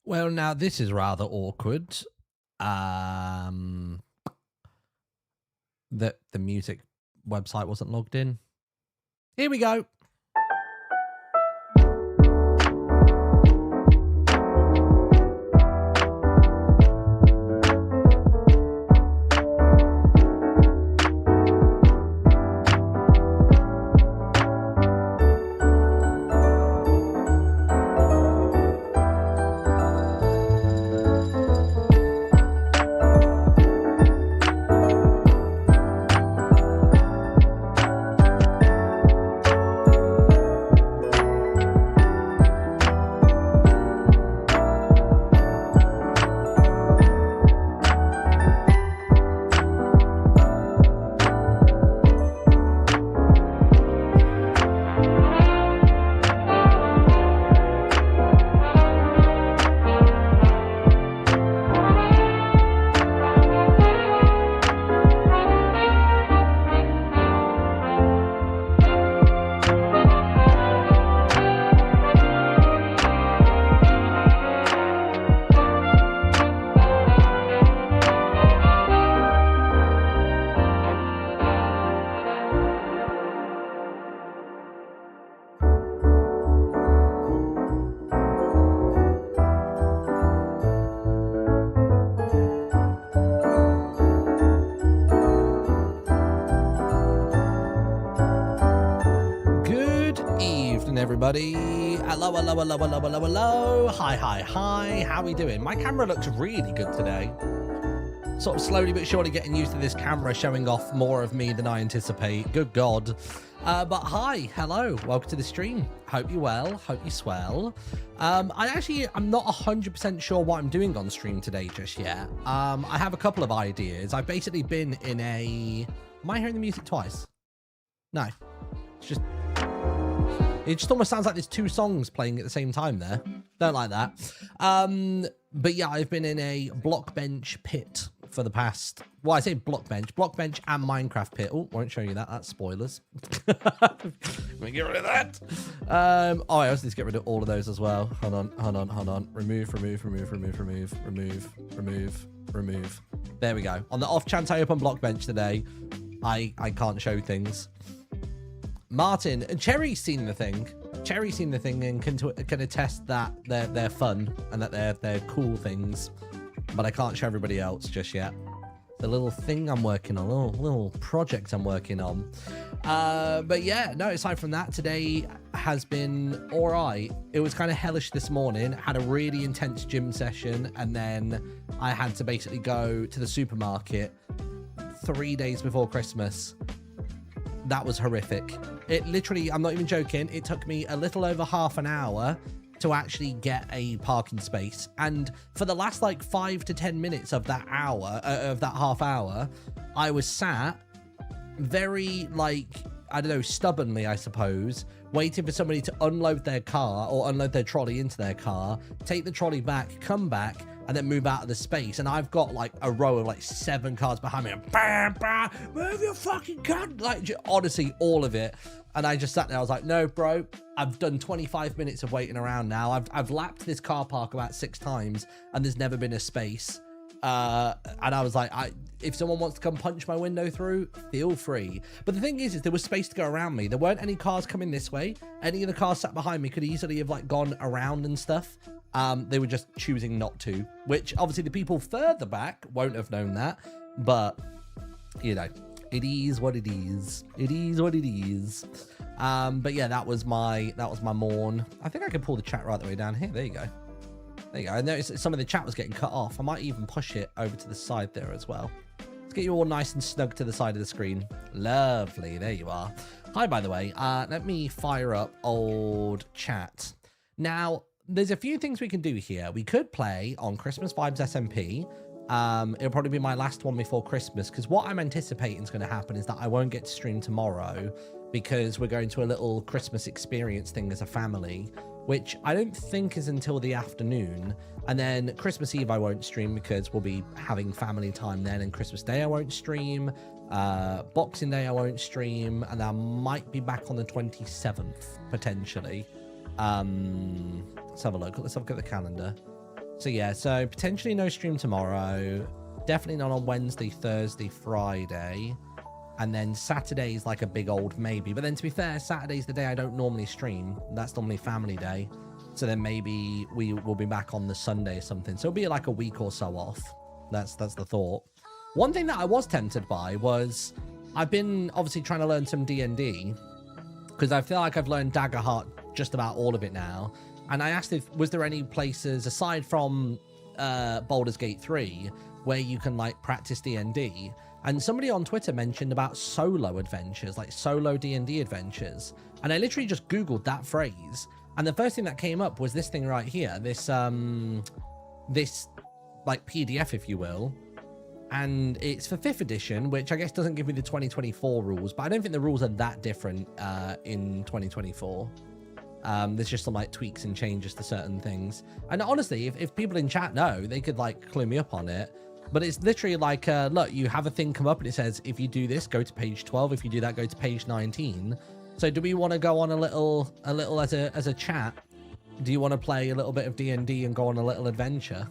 Well, now this is rather awkward. That the music website wasn't logged in. Here we go. Everybody, hello, hi, how are we doing? My camera looks really good today. Sort of slowly but surely getting used to this camera showing off more of me than I anticipate. Good God. But hi, hello, welcome to the stream. Hope you're well, hope you're swell. I'm not 100% sure what I'm doing on stream today just yet. I have a couple of ideas. I've basically been in a... Am I hearing the music twice? No, it's just... It just almost sounds like there's two songs playing at the same time there. Don't like that. But yeah, I've been in a Blockbench pit for the past... Well, I say Blockbench and Minecraft pit. Oh, won't show you that. That's spoilers. Let me get rid of that. I also need to get rid of all of those as well. Hold on. Remove. There we go. On the off chance I open Blockbench today, I can't show things. Martin, Cherry's seen the thing. And can attest that they're fun and that they're cool things, but I can't show everybody else just yet. The little thing I'm working on, little project I'm working on. But yeah, no, aside from that, today has been all right. It was kind of hellish this morning. Had a really intense gym session, and then I had to basically go to the supermarket 3 days before Christmas. That was horrific. It literally, I'm not even joking, it took me a little over half an hour to actually get a parking space. And for the last like 5 to 10 minutes of that hour, of that half hour, I was sat very like, I don't know, stubbornly, I suppose, waiting for somebody to unload their car or unload their trolley into their car, take the trolley back, come back, and then move out of the space. And I've got like a row of like 7 cars behind me. And bam, bam, move your fucking gun. Like, honestly, all of it. And I just sat there. I was like, no, bro, I've done 25 minutes of waiting around now. I've lapped this car park about 6 times and there's never been a space. And I was like, if someone wants to come punch my window through, feel free. But the thing is there was space to go around me. There weren't any cars coming this way. Any of the cars sat behind me could easily have like gone around and stuff. They were just choosing not to, which obviously the people further back won't have known that, but you know, it is what it is. It is what it is. But yeah, that was my morn. I think I could pull the chat right the way down here. There you go. There you go. I noticed that some of the chat was getting cut off. I might even push it over to the side there as well. Let's get you all nice and snug to the side of the screen. Lovely. There you are. Hi, by the way. Let me fire up old chat. Now, there's a few things we can do here. We could play on Christmas Vibes SMP. It'll probably be my last one before Christmas, because what I'm anticipating is going to happen is that I won't get to stream tomorrow because we're going to a little Christmas experience thing as a family, which I don't think is until the afternoon. And then Christmas Eve I won't stream because we'll be having family time then, and Christmas Day I won't stream. Boxing Day I won't stream, and I might be back on the 27th potentially. Let's have a look at the calendar. So yeah, so potentially no stream tomorrow. Definitely not on Wednesday, Thursday, Friday. And then Saturday's like a big old maybe. But then to be fair, Saturday's the day I don't normally stream. That's normally family day. So then maybe we will be back on the Sunday or something. So it'll be like a week or so off. That's the thought. One thing that I was tempted by was I've been obviously trying to learn some D&D because I feel like I've learned Daggerheart just about all of it now. And I asked if was there any places aside from Baldur's Gate 3 where you can like practice D&D. And somebody on Twitter mentioned about solo adventures, like solo D&D adventures. And I literally just Googled that phrase. And the first thing that came up was this thing right here. This like PDF, if you will. And it's for 5th edition, which I guess doesn't give me the 2024 rules. But I don't think the rules are that different in 2024. There's just some like tweaks and changes to certain things. And honestly, if people in chat know, they could like clue me up on it. But it's literally like, look, you have a thing come up and it says, if you do this, go to page 12. If you do that, go to page 19. So do we want to go on a little as a chat? Do you want to play a little bit of D&D and go on a little adventure?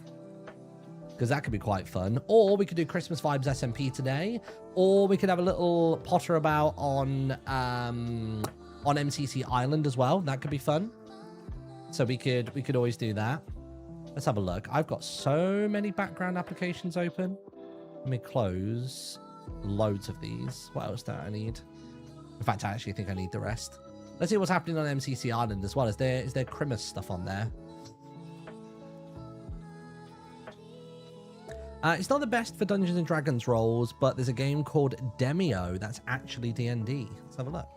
Because that could be quite fun. Or we could do Christmas Vibes SMP today. Or we could have a little potter about on MCC Island as well. That could be fun. So we could always do that. Let's have a look. I've got so many background applications open. Let me close loads of these. What else do I need? In fact, I actually think I need the rest. Let's see what's happening on MCC Island as well. Is there Christmas stuff on there? It's not the best for Dungeons and Dragons rolls, but there's a game called Demio that's actually D&D. Let's have a look.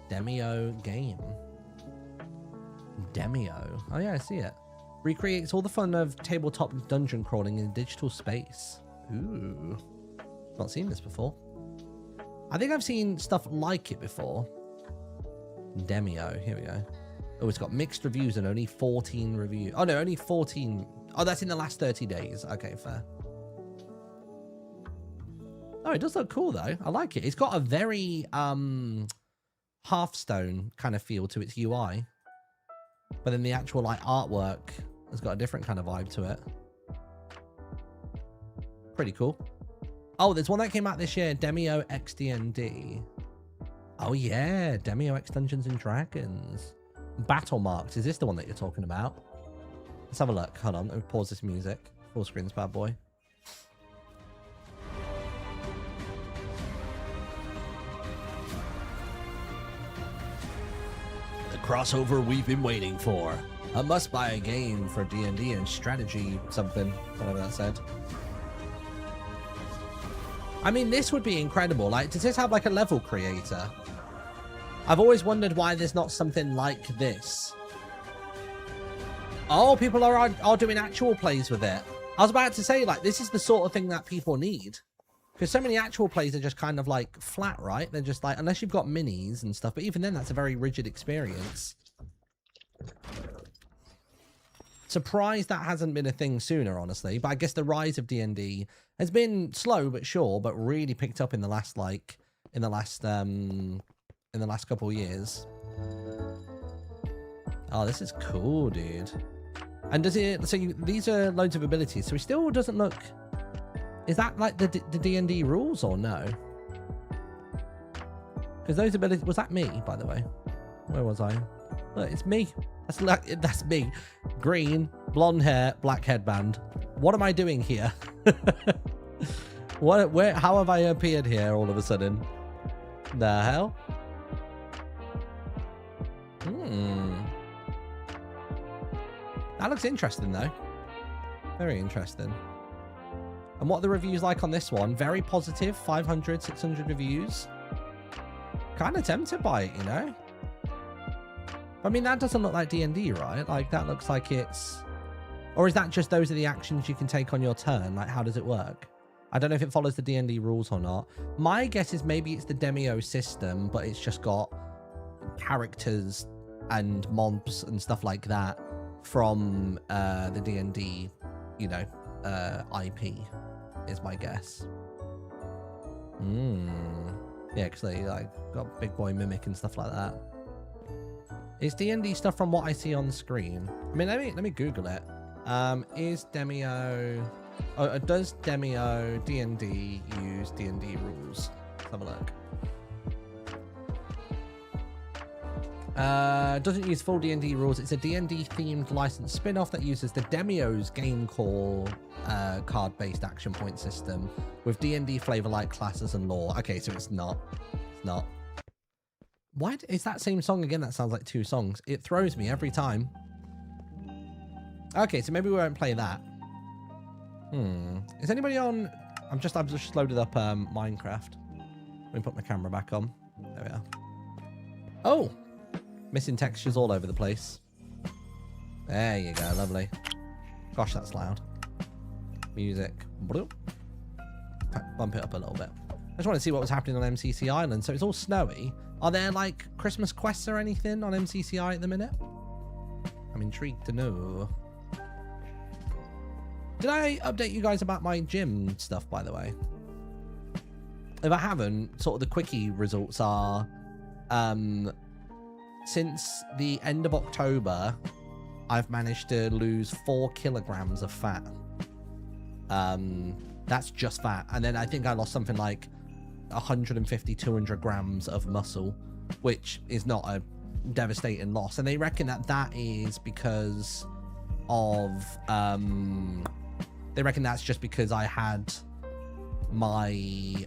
Demio game. Demio. Oh yeah, I see it. Recreates all the fun of tabletop dungeon crawling in digital space. Ooh. Not seen this before. I think I've seen stuff like it before. Demio. Here we go. Oh, it's got mixed reviews and only 14 reviews. Oh, no, only 14. Oh, that's in the last 30 days. Okay, fair. Oh, it does look cool, though. I like it. It's got a very Hearthstone kind of feel to its UI. But then the actual like artwork has got a different kind of vibe to it. Pretty cool. Oh, there's one that came out this year, Demio X D&D. Oh yeah, Demio X Dungeons and Dragons. Battle Marks. Is this the one that you're talking about? Let's have a look. Hold on, let me pause this music. Full screen's bad boy. Crossover we've been waiting for. A must-buy game for D&D and strategy something, whatever that said. I mean, this would be incredible. Like, does this have like a level creator? I've always wondered why there's not something like this. Oh, people are doing actual plays with it. I was about to say, like, this is the sort of thing that people need. Because so many actual plays are just kind of like flat, right? They're just like, unless you've got minis and stuff, but even then that's a very rigid experience. Surprised that hasn't been a thing sooner, honestly. But I guess the rise of D&D has been slow but sure, but really picked up in the last couple of years. Oh, this is cool, dude. And does it? So these are loads of abilities. So it still doesn't look. Is that like the D&D rules or no? Because those abilities... Was that me, by the way? Where was I? Look, it's me. That's me. Green, blonde hair, black headband. What am I doing here? How have I appeared here all of a sudden? The hell? That looks interesting, though. Very interesting. And what are the reviews like on this one? Very positive, 500, 600 reviews. Kind of tempted by it, you know? I mean, that doesn't look like D&D, right? Like, that looks like it's... Or is that just those are the actions you can take on your turn? Like, how does it work? I don't know if it follows the D&D rules or not. My guess is maybe it's the Demio system, but it's just got characters and mobs and stuff like that from the D&D, you know, IP. Is my guess. Yeah, because they like got Big Boy Mimic and stuff like that. It's D&D stuff from what I see on the screen. I mean, let me Google it. Is Demio... Oh, does Demio D&D use D&D rules? Let's have a look. Doesn't use full D&D rules. It's a D&D themed licensed spin-off that uses the Demio's game core card-based action point system with D&D flavor-like classes and lore. Okay, so it's not. It's not. Why is that same song again? That sounds like two songs. It throws me every time. Okay, so maybe we won't play that. Is anybody on? I've just loaded up Minecraft. Let me put my camera back on. There we are. Oh, missing textures all over the place. There you go, lovely. Gosh, that's loud. Music. Bump it up a little bit. I just want to see what was happening on MCC Island. So it's all snowy. Are there like Christmas quests or anything on MCCI at the minute? I'm intrigued to know. Did I update you guys about my gym stuff, by the way? If I haven't, sort of the quickie results are, since the end of October, I've managed to lose 4 kilograms of fat. That's just fat. And then I think I lost something like 150, 200 grams of muscle, which is not a devastating loss. And they reckon that that is because of, they reckon that's just because I had my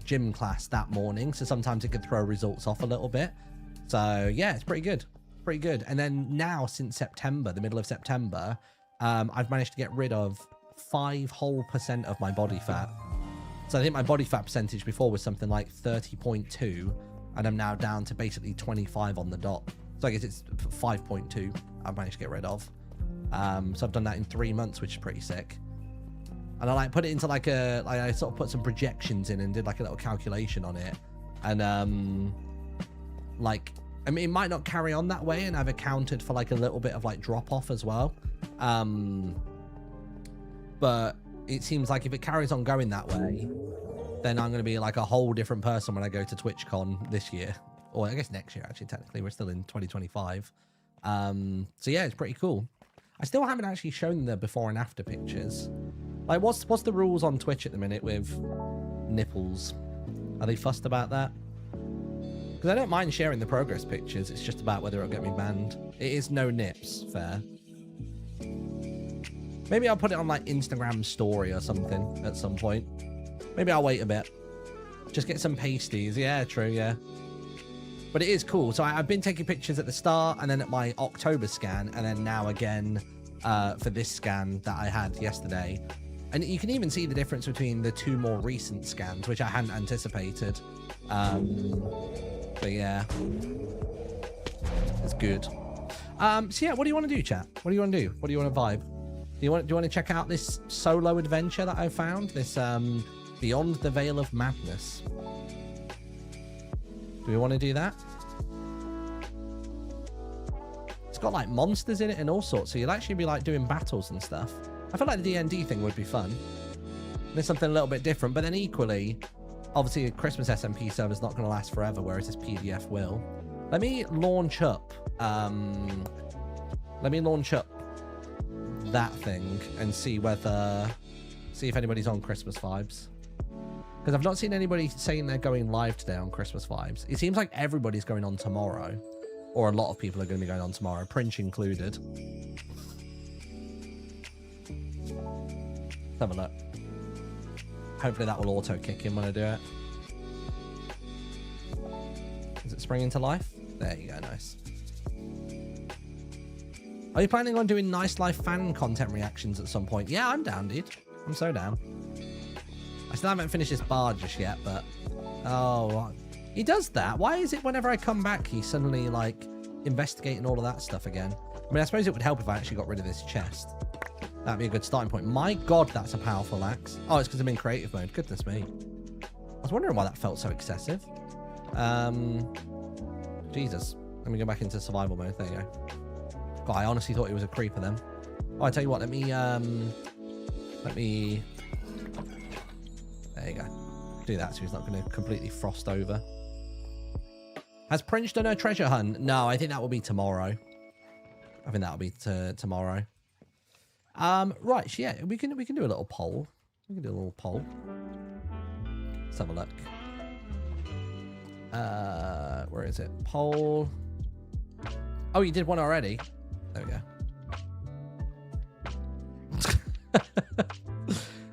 gym class that morning, so sometimes it could throw results off a little bit. So yeah, it's pretty good, pretty good. And then now since September, the middle of September, I've managed to get rid of 5 whole % of my body fat. So I think my body fat percentage before was something like 30.2, and I'm now down to basically 25 on the dot. So I guess it's 5.2 I've managed to get rid of. So I've done that in 3 months, which is pretty sick. And I like put it into like a, like I sort of put some projections in and did like a little calculation on it. And like, I mean, it might not carry on that way, and I've accounted for like a little bit of like drop off as well. But it seems like if it carries on going that way, then I'm going to be like a whole different person when I go to TwitchCon this year, or I guess next year, actually. Technically, we're still in 2025. So yeah, it's pretty cool. I still haven't actually shown the before and after pictures. Like, what's the rules on Twitch at the minute with nipples? Are they fussed about that? Because I don't mind sharing the progress pictures. It's just about whether it'll get me banned. It is no nips, fair. Maybe I'll put it on like Instagram story or something at some point. Maybe I'll wait a bit. Just get some pasties. Yeah, true, yeah. But it is cool. So I've been taking pictures at the start and then at my October scan, and then now again for this scan that I had yesterday. And you can even see the difference between the 2 more recent scans, which I hadn't anticipated. But yeah, it's good. So yeah, what do you want to do, chat? What do you want to do? What do you want to vibe? Do you want to check out this solo adventure that I found? This Beyond the Veil of Madness. Do we want to do that? It's got like monsters in it and all sorts, so you'll actually be like doing battles and stuff. I feel like the D&D thing would be fun. There's something a little bit different, but then equally, obviously a Christmas SMP server's not going to last forever, whereas this PDF will. Let me launch up that thing and see if anybody's on Christmas vibes. Because I've not seen anybody saying they're going live today on Christmas vibes. It seems like everybody's going on tomorrow. Or a lot of people are going to be going on tomorrow, Prince included. Let's have a look. Hopefully that will auto kick in when I do it. Is it springing to life? There you go, nice. Are you planning on doing Nice Life fan content reactions at some point? Yeah, I'm down, dude. I'm so down. I still haven't finished this bar just yet, but... Oh, he does that. Why is it whenever I come back, he's suddenly, like, investigating all of that stuff again? I mean, I suppose it would help if I actually got rid of this chest. That'd be a good starting point. My God, that's a powerful axe. Oh, it's because I'm in creative mode. Goodness me. I was wondering why that felt so excessive. Jesus. Let me go back into survival mode. There you go. God, I honestly thought he was a creeper then. Oh, I tell you what, let me... There you go. Do that so he's not going to completely frost over. Has Prince done a treasure hunt? No, I think that will be tomorrow. I think that'll be tomorrow. Right, so yeah, we can do a little poll. We can do a little poll. Let's have a look. Where is it? Poll. Oh, you did one already. There we go.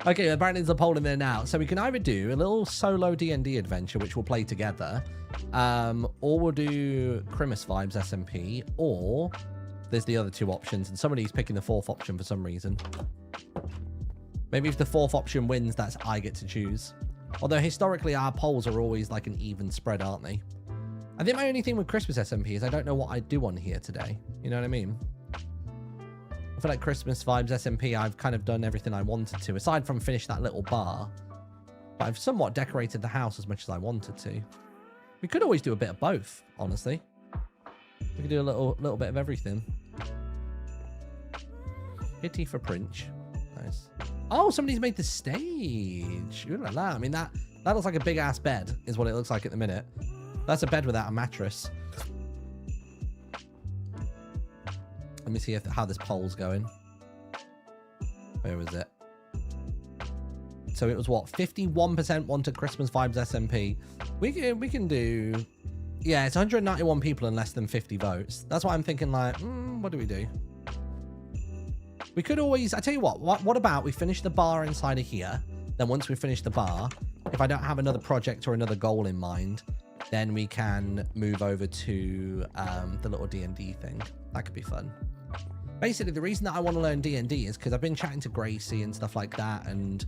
Okay, apparently there's a poll in there now. So we can either do a little solo D&D adventure, which we'll play together, or we'll do Christmas Vibes SMP, or there's the other two options, and somebody's picking the fourth option for some reason. Maybe if the fourth option wins, that's I get to choose. Although historically our polls are always like an even spread, aren't they? I think my only thing with Christmas SMP is I don't know what I do on here today. You know what I mean? I feel like Christmas Vibes SMP, I've kind of done everything I wanted to, aside from finish that little bar. But I've somewhat decorated the house as much as I wanted to. We could always do a bit of both, honestly. We could do a little bit of everything. Pity for Prince. Nice. Oh, somebody's made the stage. Ooh la la. I mean, that looks like a big-ass bed, is what it looks like at the minute. That's a bed without a mattress. Let me see how this poll's going. Where was it? So it was what? 51% wanted Christmas Vibes SMP. We can do... Yeah, it's 191 people and less than 50 votes. That's why I'm thinking like, what do we do? We could always... I tell you what about we finish the bar inside of here? Then once we finish the bar, if I don't have another project or another goal in mind, then we can move over to the little D&D thing. That could be fun. Basically, the reason that I want to learn D&D is because I've been chatting to Gracie and stuff like that, and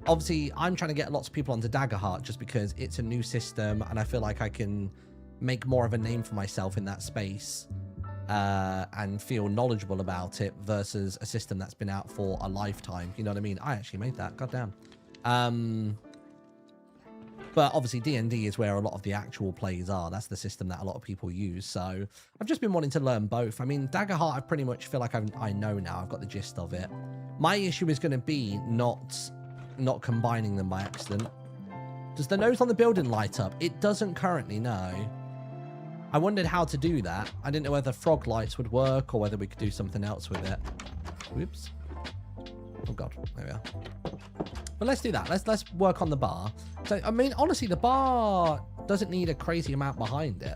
obviously I'm trying to get lots of people onto Daggerheart just because it's a new system, and I feel like I can make more of a name for myself in that space and feel knowledgeable about it versus a system that's been out for a lifetime. You know what I mean? I actually made that. Goddamn. But obviously D&D is where a lot of the actual plays are. That's the system that a lot of people use. So I've just been wanting to learn both. I mean, Daggerheart, I pretty much feel like I know now. I've got the gist of it. My issue is going to be not combining them by accident. Does the nose on the building light up? It doesn't currently, no. I wondered how to do that. I didn't know whether frog lights would work or whether we could do something else with it. Whoops. Oh God, there we are. But let's do that. Let's work on the bar. So, I mean, honestly, the bar doesn't need a crazy amount behind it.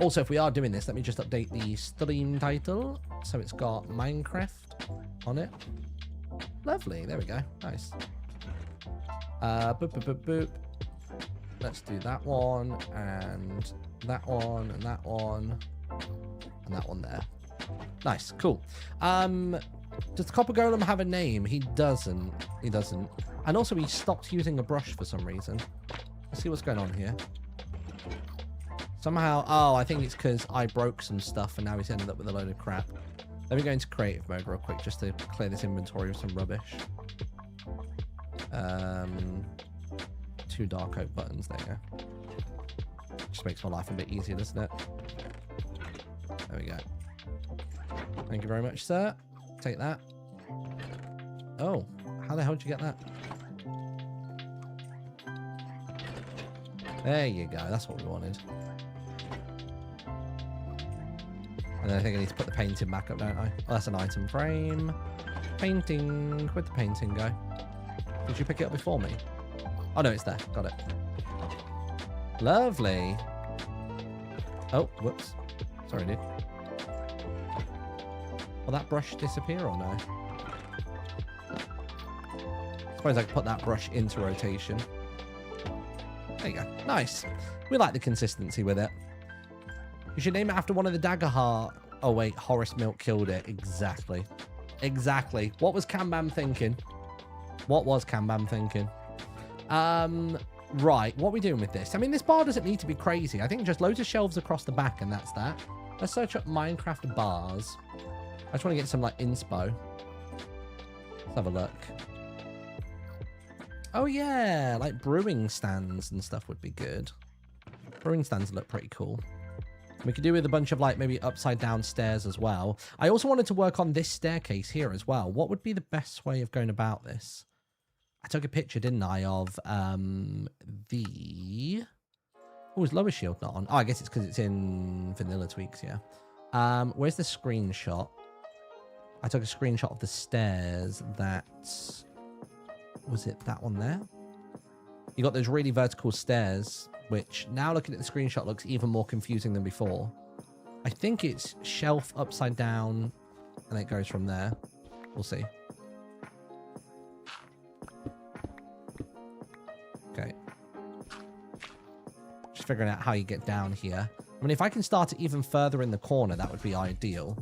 Also, if we are doing this, let me just update the stream title. So it's got Minecraft on it. Lovely. There we go. Nice. Boop, boop, boop, boop. Let's do that one, and that one, and that one, and that one there. Nice. Cool. Does the Copper Golem have a name? He doesn't. He doesn't. And also, he stopped using a brush for some reason. Let's see what's going on here. Somehow... Oh, I think it's because I broke some stuff and now he's ended up with a load of crap. Let me go into creative mode real quick just to clear this inventory of some rubbish. 2 dark oak buttons. There you go. Just makes my life a bit easier, doesn't it? There we go. Thank you very much, sir. Take that. Oh, how the hell did you get that? There you go. That's what we wanted. And then I think I need to put the painting back up, don't I? Oh, that's an item frame. Painting. Where'd the painting go? Did you pick it up before me? Oh, no, it's there. Got it. Lovely. Oh, whoops. Sorry, dude. Will that brush disappear or no? I suppose I could put that brush into rotation. There you go. Nice. We like the consistency with it. You should name it after one of the Daggerheart. Oh, wait. Horace Milk killed it. Exactly. Exactly. What was Kanban thinking? What was Kanban thinking? Right. What are we doing with this? I mean, this bar doesn't need to be crazy. I think just loads of shelves across the back and that's that. Let's search up Minecraft bars. I just want to get some, like, inspo. Let's have a look. Oh, yeah. Like, brewing stands and stuff would be good. Brewing stands look pretty cool. We could do with a bunch of, like, maybe upside-down stairs as well. I also wanted to work on this staircase here as well. What would be the best way of going about this? I took a picture, didn't I, of the... Oh, is lower shield not on? Oh, I guess it's because it's in vanilla tweaks, yeah. Where's the screenshot? I took a screenshot of the stairs that... Was it that one there? You got those really vertical stairs, which now looking at the screenshot looks even more confusing than before. I think it's shelf upside down and it goes from there. We'll see. Okay. Just figuring out how you get down here. I mean, if I can start it even further in the corner, that would be ideal.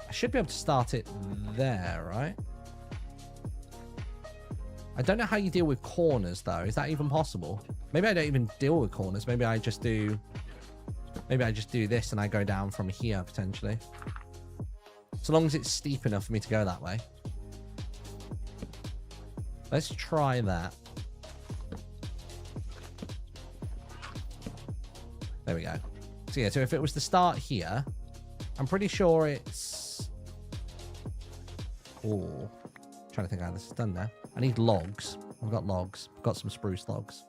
I should be able to start it there, right? I don't know how you deal with corners, though. Is that even possible? Maybe I don't even deal with corners. Maybe I just do... Maybe I just do this and I go down from here, potentially. So long as it's steep enough for me to go that way. Let's try that. There we go. So yeah, so if it was to start here, I'm pretty sure it's... Oh, trying to think how this is done now. I need logs. I've got logs. I've got some spruce logs.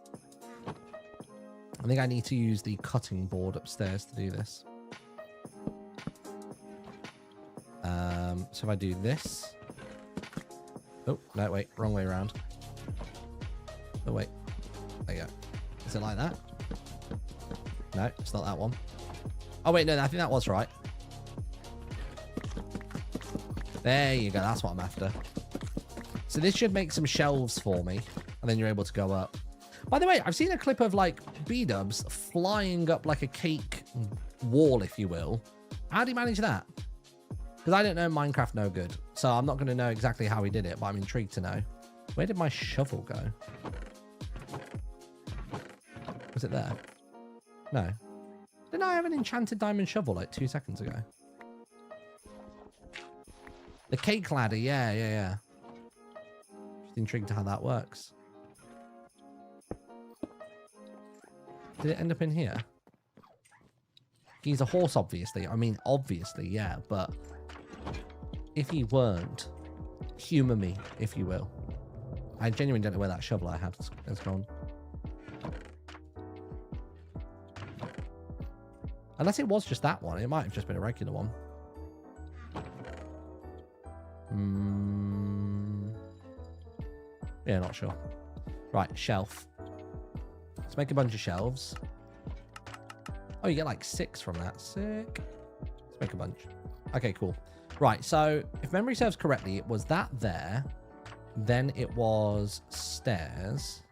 I think I need to use the cutting board upstairs to do this. So if I do this... Oh, no, wait. Wrong way around. Oh, wait. There you go. Is it like that? No, it's not that one. Oh, wait, no, I think that was right. There you go. That's what I'm after. So this should make some shelves for me, and then you're able to go up. By the way, I've seen a clip of, like, B-dubs flying up like a cake wall, if you will. How do you manage that? Because I don't know Minecraft no good, so I'm not going to know exactly how he did it, but I'm intrigued to know. Where did my shovel go? Was it there? No. Didn't I have an enchanted diamond shovel like 2 seconds ago? The cake ladder, yeah. Just intrigued to how that works. Did it end up in here? He's a horse, obviously. I mean, obviously, yeah, but if he weren't, humour me, if you will. I genuinely don't know where that shovel I had has gone. Unless it was just that one. It might have just been a regular one. Yeah, not sure. Right, shelf. Let's make a bunch of shelves. Oh, you get like 6 from that. Sick. Let's make a bunch. Okay, cool. Right, so if memory serves correctly, it was that there. Then it was stairs.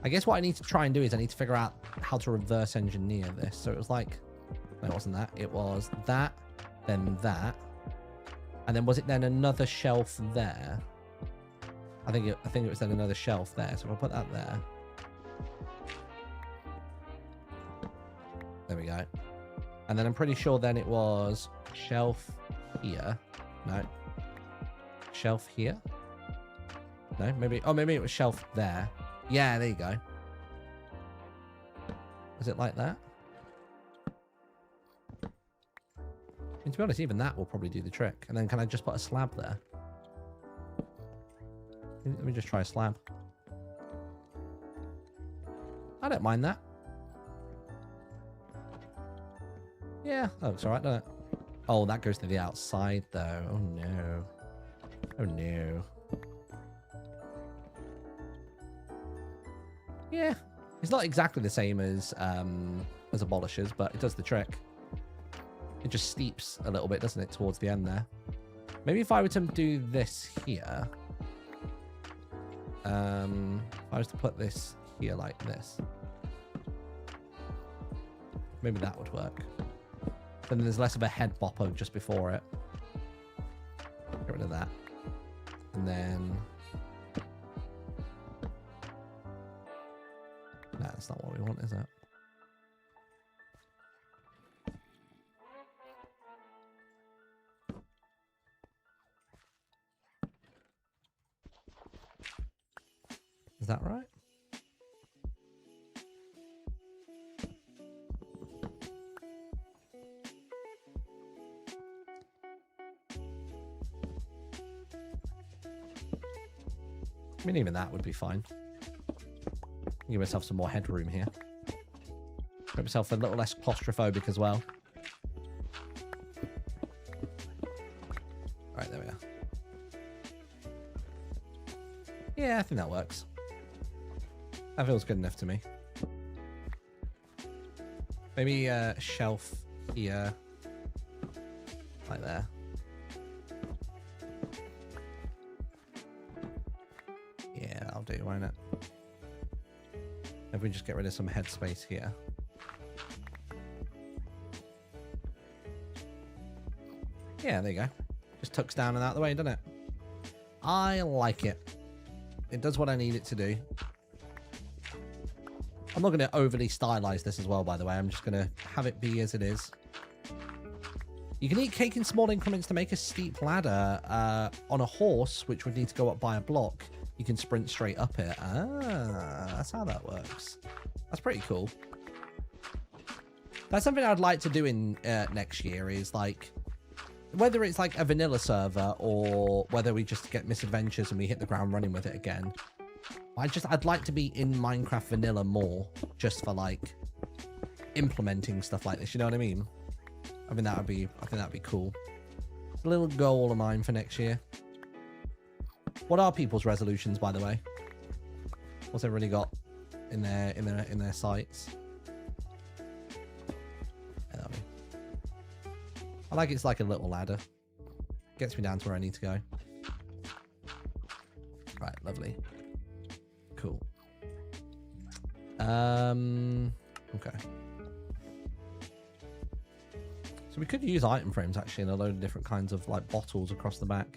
I guess what I need to try and do is I need to figure out how to reverse engineer this. So it was like... No, it wasn't that. It was that, then that. And then was it then another shelf there? I think it was then another shelf there. So if I put that there. There we go. And then I'm pretty sure then it was shelf here. No. Shelf here? No, maybe... Oh, maybe it was shelf there. Yeah, there you go. Is it like that? I mean, to be honest, even that will probably do the trick. And then can I just put a slab there? Let me just try a slab. I don't mind that. Yeah, that looks alright, doesn't it? Oh, that goes to the outside, though. Oh, no. Oh, no. Yeah. It's not exactly the same as Abolishers, but it does the trick. It just steeps a little bit, doesn't it, towards the end there. Maybe if I were to do this here. If I was to put this here like this. Maybe that would work. Then there's less of a head bopper just before it. Get rid of that. And then... Nah, that's not what we want, is it? Is that right? I mean, even that would be fine. Give myself some more headroom here. Make myself a little less claustrophobic as well. Right, there we are. Yeah, I think that works. That feels good enough to me. Maybe a shelf here. Like there. Yeah, that'll do, won't it? If we just get rid of some headspace here. Yeah, there you go. Just tucks down and out of the way, doesn't it? I like it. It does what I need it to do. I'm not going to overly stylize this as well, by the way. I'm just going to have it be as it is. You can eat cake in small increments to make a steep ladder. On a horse, which would need to go up by a block, you can sprint straight up it. Ah, that's how that works. That's pretty cool. That's something I'd like to do in next year is like, whether it's like a vanilla server or whether we just get misadventures and we hit the ground running with it again. I'd like to be in Minecraft vanilla more just for like implementing stuff like this. You know what I mean? I think that'd be cool. It's a little goal of mine for next year. What are people's resolutions, by the way? What's everybody got in their sights? I like it's like a little ladder. Gets me down to where I need to go. Right, lovely. Cool. Okay. So we could use item frames actually in a load of different kinds of like bottles across the back.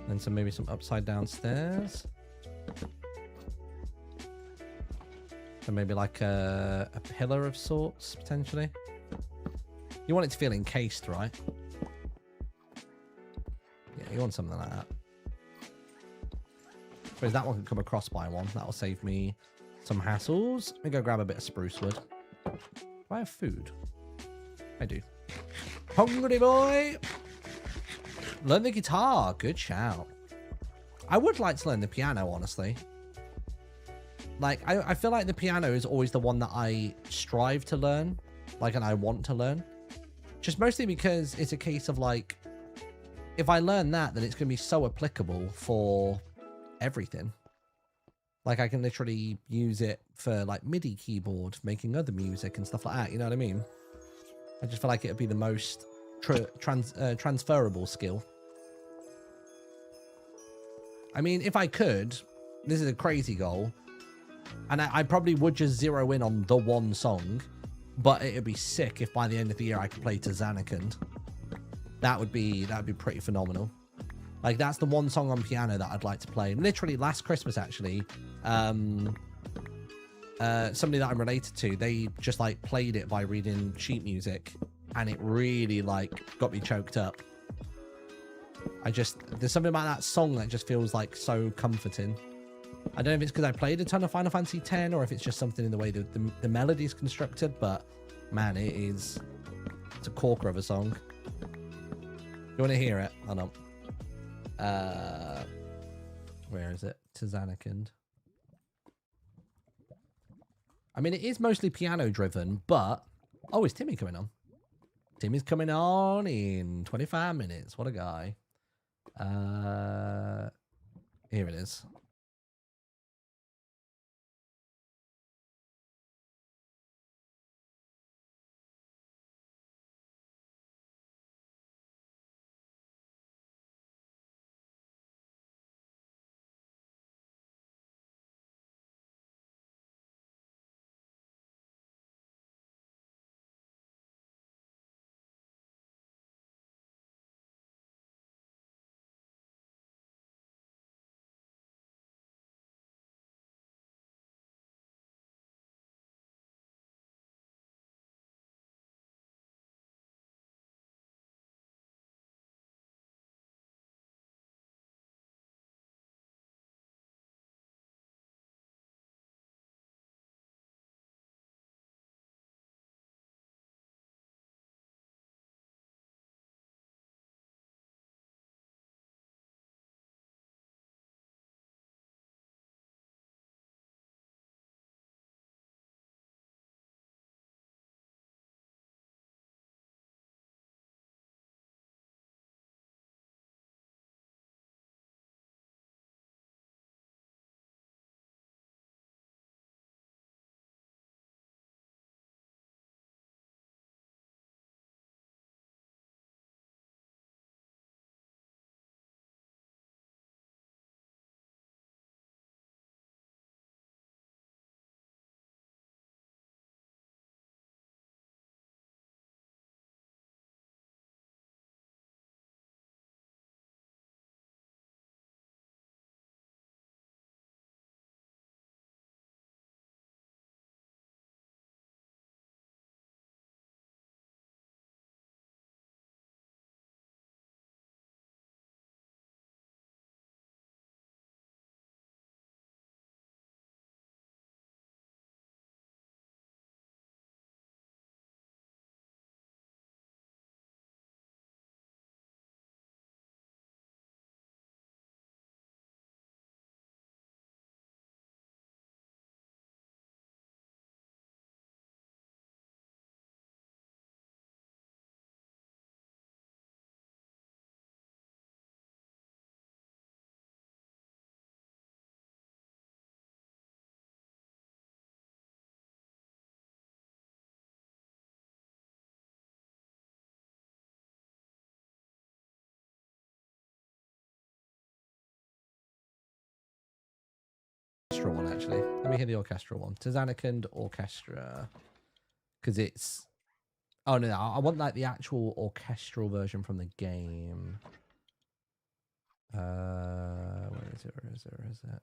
And so maybe some upside down stairs. So maybe like a pillar of sorts, potentially. You want it to feel encased, right? Yeah, you want something like that. Whereas that one can come across by one. That'll save me some hassles. Let me go grab a bit of spruce wood. Do I have food? I do. Hungry boy! Learn the guitar. Good shout. I would like to learn the piano, honestly. Like, I feel like the piano is always the one that I strive to learn. Like, and I want to learn. Just mostly because it's a case of, like, if I learn that, then it's going to be so applicable for everything. Like, I can literally use it for, like, MIDI keyboard, making other music and stuff like that. You know what I mean? I just feel like it would be the most transferable skill. I mean, if I could, this is a crazy goal. And I probably would just zero in on the one song, but it'd be sick if by the end of the year I could play to Zanarkand. That'd be pretty phenomenal. Like, that's the one song on piano that I'd like to play. Literally last Christmas, actually, somebody that I'm related to, they just like played it by reading sheet music, and it really like got me choked up. There's something about that song that just feels like so comforting. I don't know if it's because I played a ton of Final Fantasy X or if it's just something in the way that the melody is constructed, but man, it's a corker of a song. You want to hear it? Hold on. Where is it? To Zanarkand. I mean, it is mostly piano driven, but oh, is Timmy coming on? Timmy's coming on in 25 minutes. What a guy. Here it is. orchestral one, actually. Let me hear the orchestral one. Tazanakand Orchestra. Because it's... Oh, no, I want, like, the actual orchestral version from the game. Where is it? Where is it? Where is it?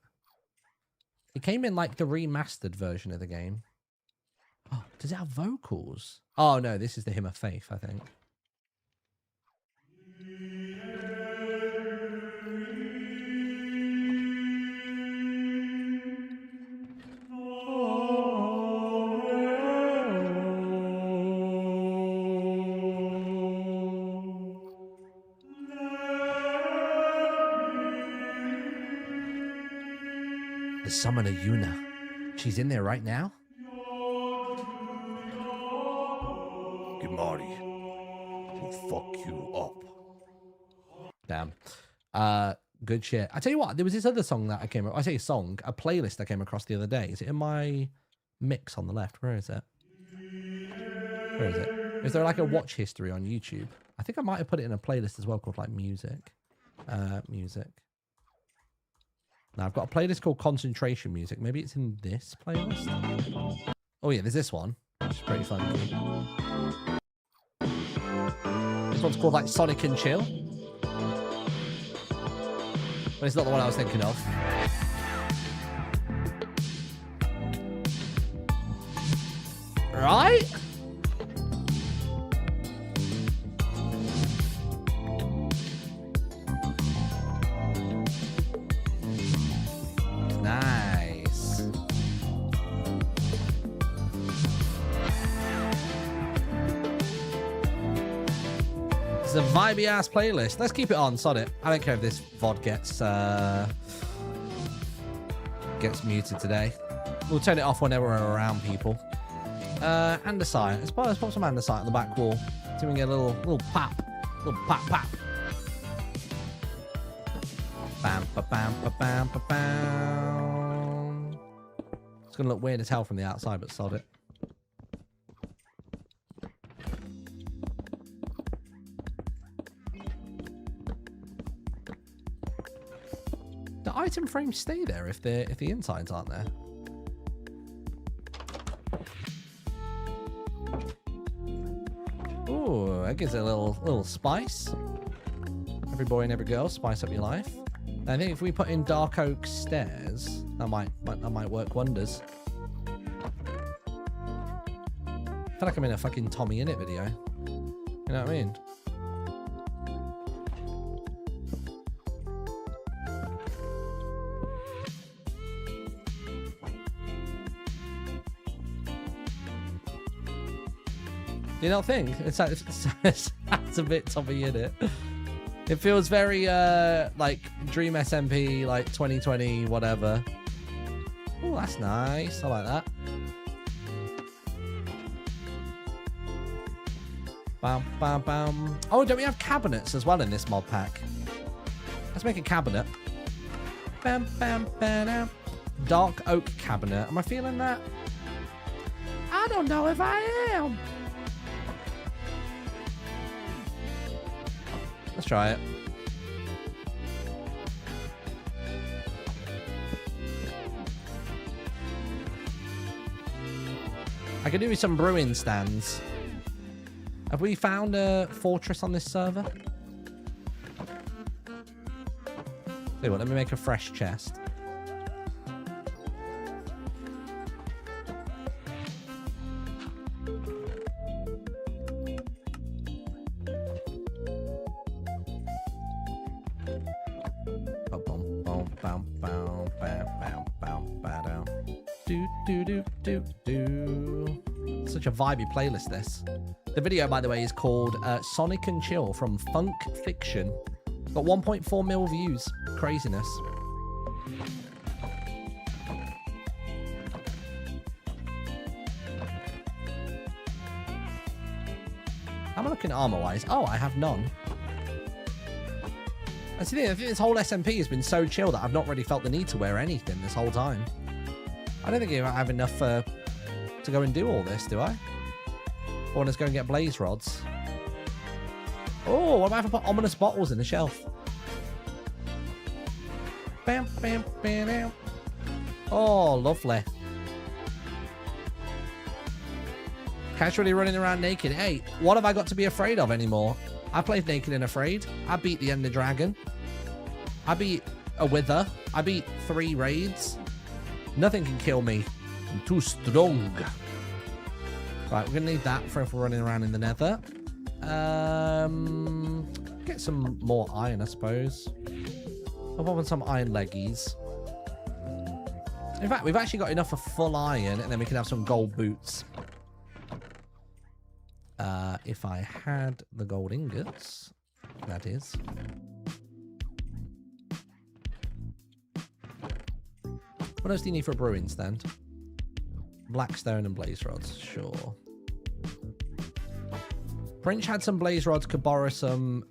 It came in, like, the remastered version of the game. Oh, does it have vocals? Oh, no, this is the Hymn of Faith, I think. The summoner Yuna. She's in there right now? Gimari. Will fuck you up. Damn. Good shit. I tell you what, there was this other song that I came across. I say a song, a playlist I came across the other day. Is it in my mix on the left? Where is it? Where is it? Is there like a watch history on YouTube? I think I might have put it in a playlist as well called like music. Music. Now I've got a playlist called concentration music. Maybe it's in this playlist. Oh yeah, there's this one, which is pretty fun. This one's called like Sonic and Chill. But it's not the one I was thinking of. Right? Nice. It's a vibey ass playlist. Let's keep it on, sod it. I don't care if this VOD gets muted today. We'll turn it off whenever we're around people. Andesite. Let's put some andesite on the back wall. So we can get a little pap. Little pap. Bam, ba, bam, ba, bam, ba, bam. It's gonna look weird as hell from the outside, but sod it. The item frames stay there if the insides aren't there. Ooh, that gives it a little spice. Every boy and every girl, spice up your life. I think if we put in dark oak stairs, that might work wonders. I feel like I'm in a fucking Tommy Innit video. You know what I mean? You don't think? It's a bit Tommy Innit. It feels very like Dream SMP, like 2020, whatever. Oh, that's nice. I like that. Bam, bam, bam. Oh, don't we have cabinets as well in this mod pack? Let's make a cabinet. Bam, bam, bam. Dark oak cabinet. Am I feeling that? I don't know if I am. Let's try it. I could do with some brewing stands. Have we found a fortress on this server? Tell you what, let me make a fresh chest. Such a vibey playlist, this. The video, by the way, is called Sonic and Chill from Funk Fiction. Got 1.4 mil views. Craziness. How am I looking armor-wise? Oh, I have none. That's the thing. I think this whole SMP has been so chill that I've not really felt the need to wear anything this whole time. I don't think I have enough to go and do all this, do I? Or let's go and get blaze rods. Oh, what about if I put ominous bottles in the shelf? Bam, bam, bam, bam. Oh, lovely. Casually running around naked. Hey, what have I got to be afraid of anymore? I played Naked and Afraid. I beat the Ender Dragon. I beat a Wither. I beat 3 raids. Nothing can kill me. I'm too strong. Right, we're going to need that for if we're running around in the nether. Get some more iron, I suppose. I want some iron leggies. In fact, we've actually got enough for full iron, and then we can have some gold boots. If I had the gold ingots, that is. What else do you need for a brewing stand? Blackstone and blaze rods, sure. Prince had some blaze rods, could borrow some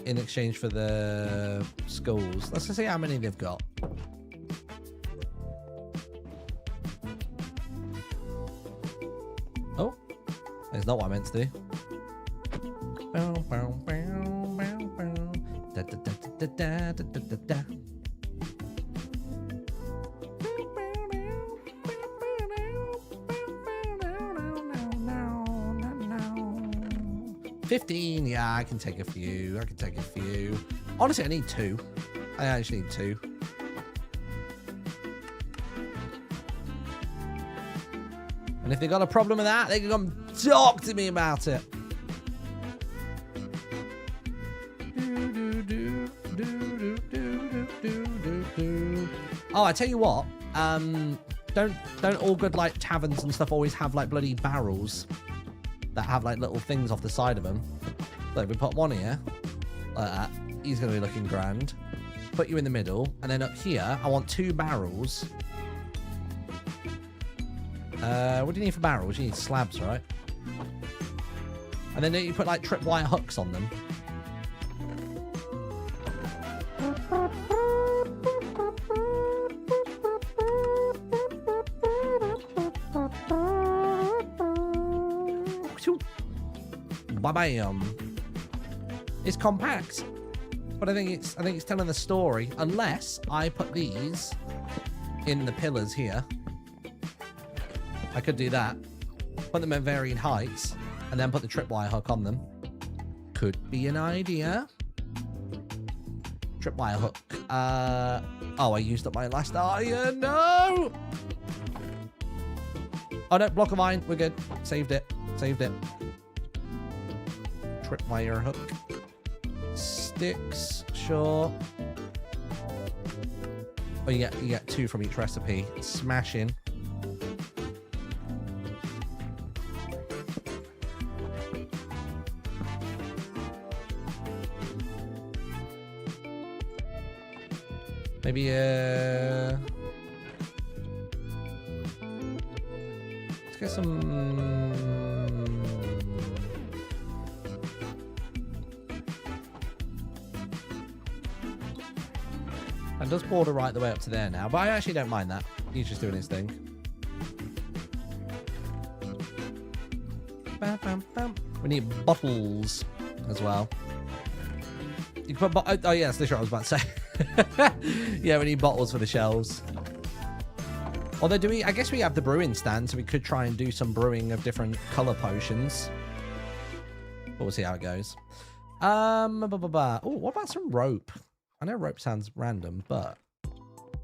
in exchange for the skulls. Let's see how many they've got. Oh, that's not what I meant to do. Da, da, da, da, da, da, da, da. $15, yeah, I can take a few. I can take a few. Honestly, I need 2. I actually need 2. And if they got a problem with that, they can come talk to me about it. Oh, I tell you what. Don't all good like taverns and stuff always have like bloody barrels that have like little things off the side of them. So if we put one here, like that, he's going to be looking grand. Put you in the middle, and then up here, I want 2 barrels. What do you need for barrels? You need slabs, right? And then you put like tripwire hooks on them. Bam. It's compact, but I think it's telling the story. Unless I put these in the pillars here, I could do that. Put them at varying heights, and then put the tripwire hook on them. Could be an idea. Tripwire hook. Oh, I used up my last iron. No. Oh no, block of iron. We're good. Saved it. Saved it. Tripwire hook. Sticks, sure. Oh, you get 2 from each recipe. Smashing. Maybe let's get some. It does border right the way up to there now, but I actually don't mind that. He's just doing his thing. Bam, bam, bam. We need bottles as well. You can put oh yeah, that's literally what I was about to say. Yeah, we need bottles for the shelves. Although I guess we have the brewing stand, so we could try and do some brewing of different color potions. But we'll see how it goes. Oh, what about some rope? I know rope sounds random, but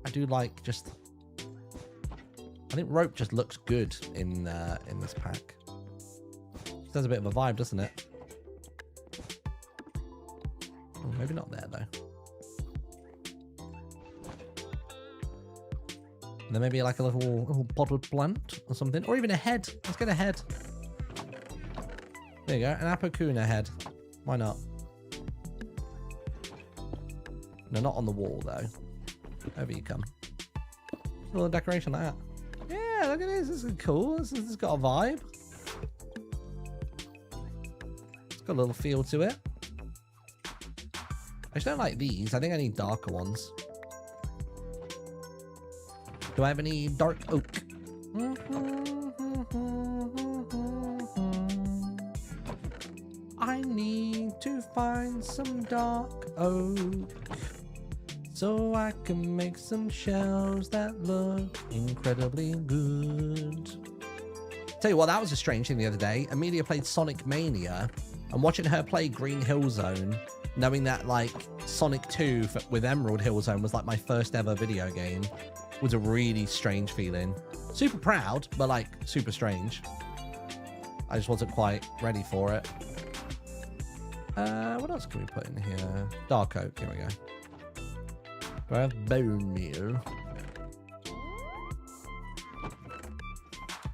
I do like just. I think rope just looks good in this pack. It has a bit of a vibe, doesn't it? Oh, maybe not there though. And then maybe like a little potted plant or something, or even a head. Let's get a head. There you go, an Apokuna head. Why not? No, not on the wall, though. Over you come. A little decoration like that. Yeah, look at this. This is cool. This has got a vibe. It's got a little feel to it. I just don't like these. I think I need darker ones. Do I have any dark oak? I need to find some dark oak. so I can make some shelves that look incredibly good. Tell you what, that was a strange thing the other day. Amelia played Sonic Mania, and watching her play Green Hill Zone, knowing that like Sonic 2 with Emerald Hill Zone was like my first ever video game, was a really strange feeling. Super proud, but like super strange. I just wasn't quite ready for it. What else can we put in here? Dark oak, here we go. Do I have bone meal?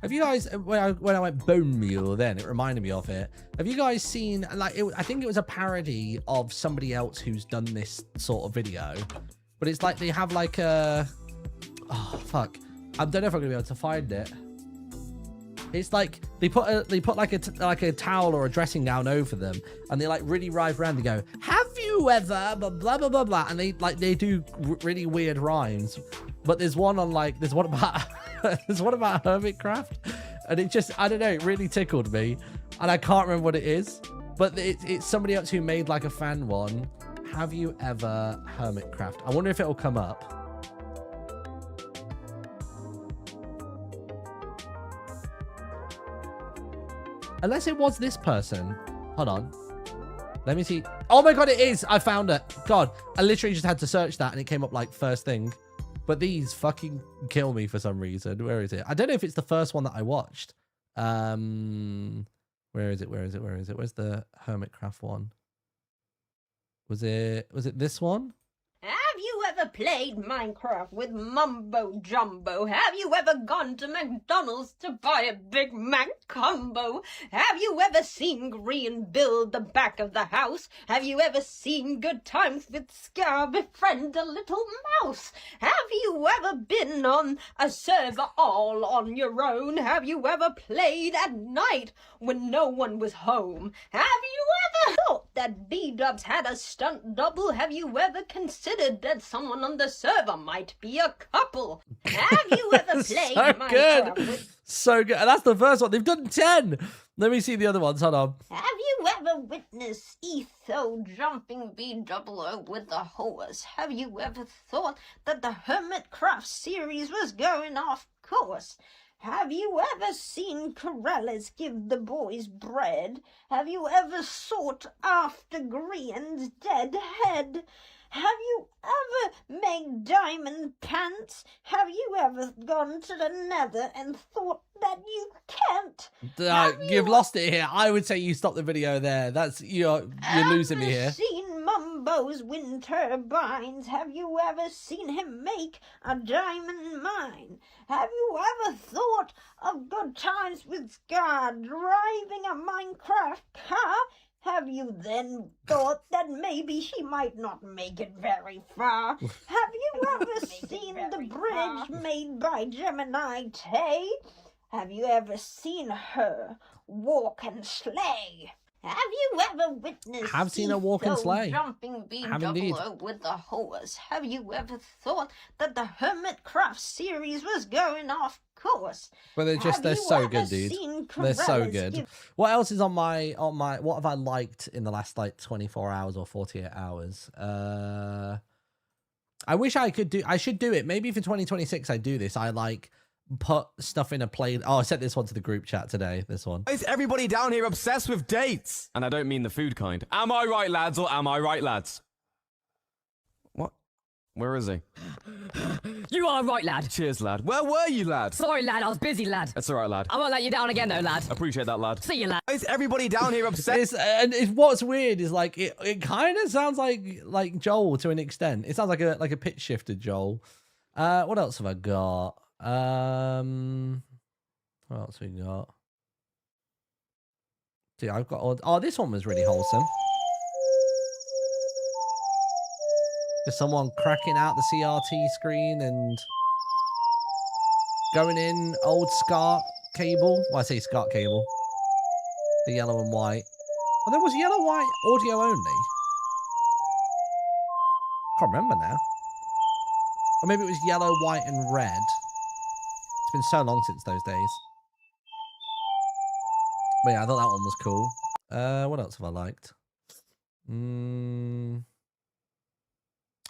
Have you guys, when I went bone meal then, it reminded me of it. Have you guys seen, like, I think it was a parody of somebody else who's done this sort of video. But it's like they have like a, oh, fuck. I don't know if I'm going to be able to find it. It's like they put like a towel or a dressing gown over them, and they like really ride around. They go, "Have you ever blah blah blah blah blah," and they do really weird rhymes. But there's one about there's one about Hermitcraft, and it just, I don't know, it really tickled me, and I can't remember what it is. But it's somebody else who made like a fan one. Have you ever Hermitcraft? I wonder if it'll come up. Unless it was this person. Hold on. Let me see. Oh my God, it is. I found it. God, I literally just had to search that and it came up like first thing. But these fucking kill me for some reason. Where is it? I don't know if it's the first one that I watched. Where is it? Where's the Hermitcraft one? Was it this one? Have you ever played Minecraft with Mumbo Jumbo? Have you ever gone to McDonald's to buy a Big Mac combo? Have you ever seen Green build the back of the house? Have you ever seen Good Times with Scar befriend a little mouse? Have you ever been on a server all on your own? Have you ever played at night when no one was home? Have you ever thought that B-Dubs had a stunt double? Have you ever considered that someone on the server might be a couple? Have you ever played So Minecraft good. with... So good. And that's the first one. They've done 10. Let me see the other ones. Hold on. Have you ever witnessed Etho jumping B-double-O with a horse? Have you ever thought that the Hermitcraft series was going off course? Have you ever seen Corellis give the boys bread? Have you ever sought after Grian's dead head? Have you ever made diamond pants? Have you ever gone to the nether and thought that you can't? You've lost it here. I would say you stop the video there. That's you're losing me here. Have you seen Mumbo's wind turbines? Have you ever seen him make a diamond mine? Have you ever thought of Good Times with Scar driving a Minecraft car? Have you then thought that maybe she might not make it very far? Have you ever seen the bridge made by Gemini Tay? Have you ever seen her walk and slay? Have you ever witnessed Have seen her walk and slay. jumping B-double-O with a horse? Have you ever thought that the Hermitcraft series was going off course? But they're so good, dude. They're so good. What else is on my what have I liked in the last like 24 hours or 48 hours? I wish I could do, I should do it. Maybe for 2026 I do this. I like put stuff in a play. Oh, I sent this one to the group chat today. This one. Is everybody down here obsessed with dates? And I don't mean the food kind. Am I right, lads, or am I right, lads? What? Where is he? You are right, lad. Cheers, lad. Where were you, lad? Sorry, lad, I was busy, lad. That's all right, lad. I won't let you down again, though, lad. Appreciate that, lad. See you, lad. Is everybody down here obsessed? What's weird is like it kind of sounds like Joel to an extent. It sounds like a pitch shifted Joel. What else have I got? What else we got? Dude, I've got. Oh, this one was really wholesome. Just someone cracking out the CRT screen and going in old SCART cable. Well, I say SCART cable. The yellow and white. Oh, there was yellow, white, audio only. Can't remember now. Or maybe it was yellow, white, and red. It's been so long since those days. But yeah, I thought that one was cool. What else have I liked?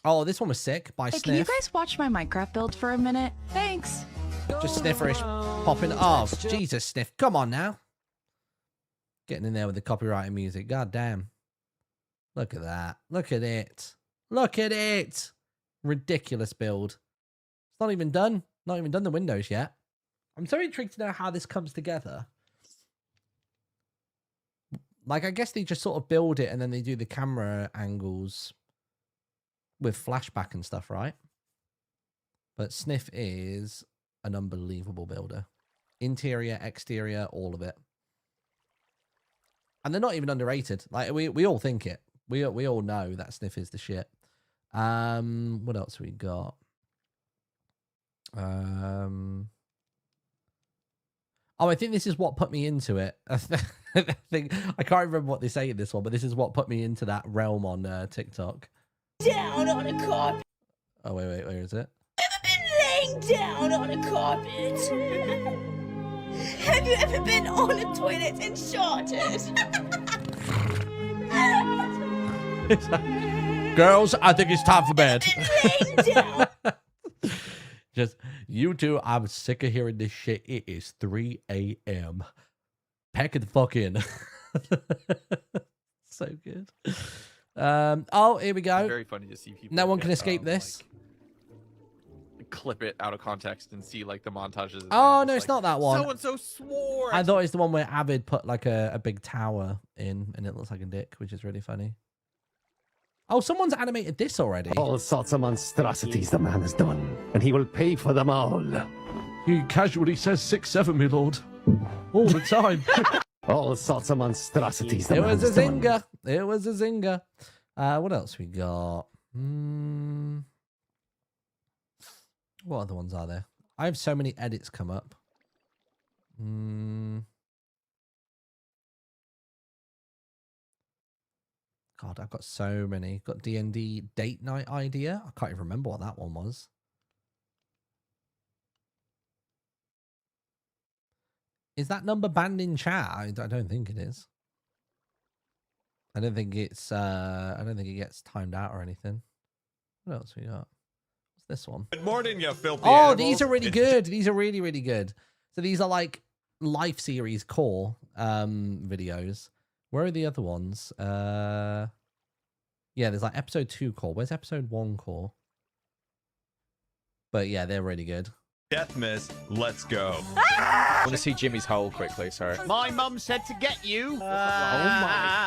Oh, this one was sick by Hey, Sniff. can you guys watch my Minecraft build for a minute? Thanks. Just Snifferish popping. Oh, Jesus, Sniff. Come on now. Getting in there with the copyrighted music. God damn. Look at that. Look at it. Look at it. Ridiculous build. It's not even done. Not even done the windows yet. I'm so intrigued to know how this comes together. Like, I guess they just sort of build it and then they do the camera angles with flashback and stuff, right? But Sniff is an unbelievable builder. Interior, exterior, all of it. And they're not even underrated. Like, we all think it. We all know that Sniff is the shit. What else we got? Oh, I think this is what put me into it. I think I can't remember what they say in this one, but this is what put me into that realm on TikTok. Down on a carpet. Oh wait, where is it? Ever been laying down on a carpet? Have you ever been on a toilet and shorted? Girls, I think it's time for bed. Laying down. Just, you two, I'm sick of hearing this shit. It is 3 a.m. Pack it the fuck in. So good. Oh, here we go. Very funny to see people. No one can get, escape this. Like, clip it out of context and see like the montages. Oh, no, it's not that one. So and so swore. I thought it's the one where Avid put like a big tower in and it looks like a dick, which is really funny. Oh, someone's animated this already. All sorts of monstrosities the man has done, and he will pay for them all. He casually says 6'7", my lord. All the time. All sorts of monstrosities the It man was a has done. zinger. It was a zinger. What else we got? What other ones are there? I have so many edits come up. God, I've got so many. Got D&D date night idea. I can't even remember what that one was. Is that number banned in chat? I don't think it is. I don't think it's I don't think it gets timed out or anything. What else we got? What's this one? Good morning, you filthy Oh, animals. these are really good. These are really, really good. So these are like life series core videos. Where are the other ones? Yeah, there's like episode 2 core. Where's episode 1 core? But yeah, they're really good. Death miss. Let's go. I want to see Jimmy's hole quickly. Sorry. My mum said to get you.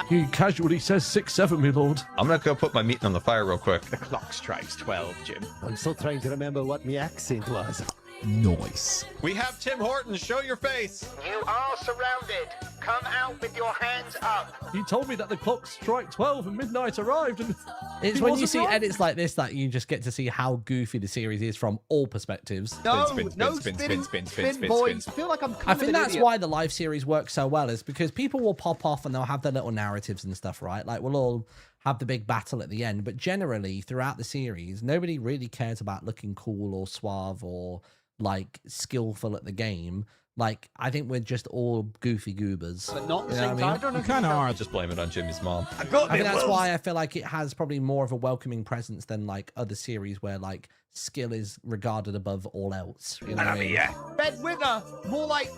He casually says 6'7", my lord. I'm gonna go put my meat on the fire real quick. The clock strikes 12, Jim. I'm still trying to remember what my accent was. Nice. We have Tim Hortons. Show your face. You are surrounded. Come out with your hands up. He told me that the clock strike 12 and midnight arrived, and It's he when you wasn't see right. edits like this that you just get to see how goofy the series is from all perspectives. No, Spin, spin, no spin, spin, spin, spin, spin, spin, boys. spin. I feel like I'm I kind of think an that's idiot. why the live series works so well, is because people will pop off and they'll have their little narratives and stuff, right? Like we'll all have the big battle at the end, but generally throughout the series, nobody really cares about looking cool or suave or like skillful at the game. Like I think we're just all goofy goobers. But not at the You know same what I mean? time. You kind of are. Just blame it on Jimmy's mom. I think that's why I feel like it has probably more of a welcoming presence than like other series where like skill is regarded above all else. You know what I mean? Red winner. More like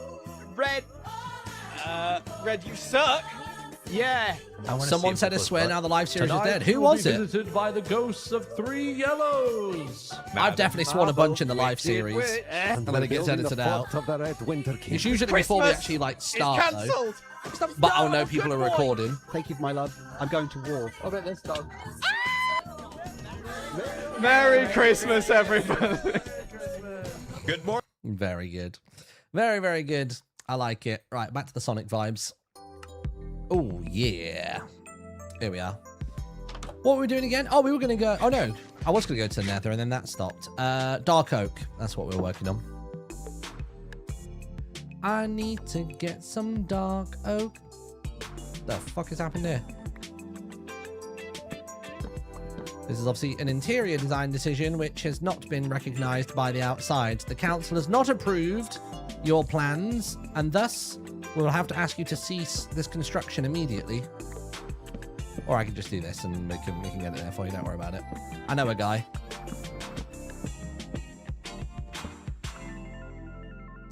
red. Red, you suck. Yeah. Someone said a swear now the live series is Tonight dead. we Who will was be it? visited by the ghosts of 3 yellows. I've definitely sworn a bunch in the live series. And then it gets building edited the out. fort of the Red Winter King. It's usually before we Christmas actually like It's start though. cancelled. But oh no, people are recording. Thank you for my love. I'm going to war. Oh, but this dog. Merry Christmas, everybody. Good morning. Very good. Very, very good. I like it. Right, back to the Sonic vibes. Oh, yeah. Here we are. What were we doing again? Oh, we were going to go... Oh, no. I was going to go to the Nether, and then that stopped. Dark Oak. That's what we were working on. I need to get some Dark Oak. The fuck has happened here? This is obviously an interior design decision which has not been recognised by the outside. The council has not approved your plans, and thus we'll have to ask you to cease this construction immediately. Or I can just do this and we can get it there for you. Don't worry about it. I know a guy.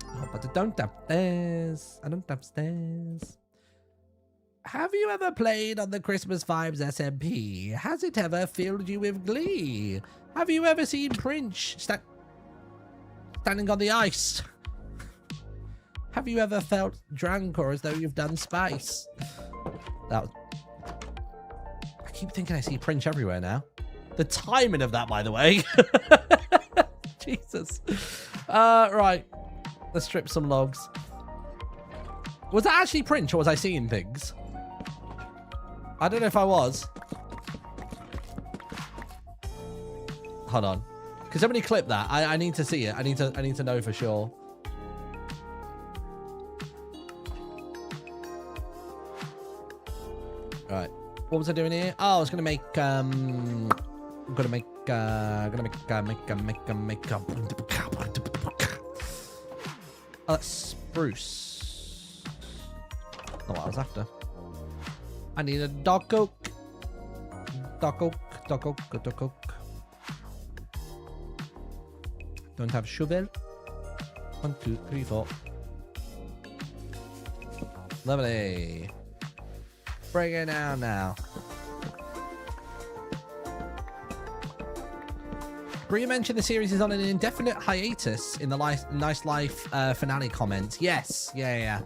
Oh, but I don't have stairs. I don't have stairs. Have you ever played on the Christmas Vibes SMP? Has it ever filled you with glee? Have you ever seen Prince standing on the ice? Have you ever felt drunk or as though you've done spice? That was... I keep thinking I see Prince everywhere now. The timing of that, by the way. Jesus. Right. Let's strip some logs. Was that actually Prince or was I seeing things? I don't know if I was. Hold on. Can somebody clip that? I need to see it. I need to know for sure. Right. What was I doing here? Oh, I was gonna make I'm gonna make oh, that's spruce. Not what I was after. I need a dog oak. Dog oak, dog oak, dog oak. Don't have shovel. 1, 2, 3, 4. Lovely. Bring it down now. Bria mentioned the series is on an indefinite hiatus in the Nice Life finale comment. Yes, yeah.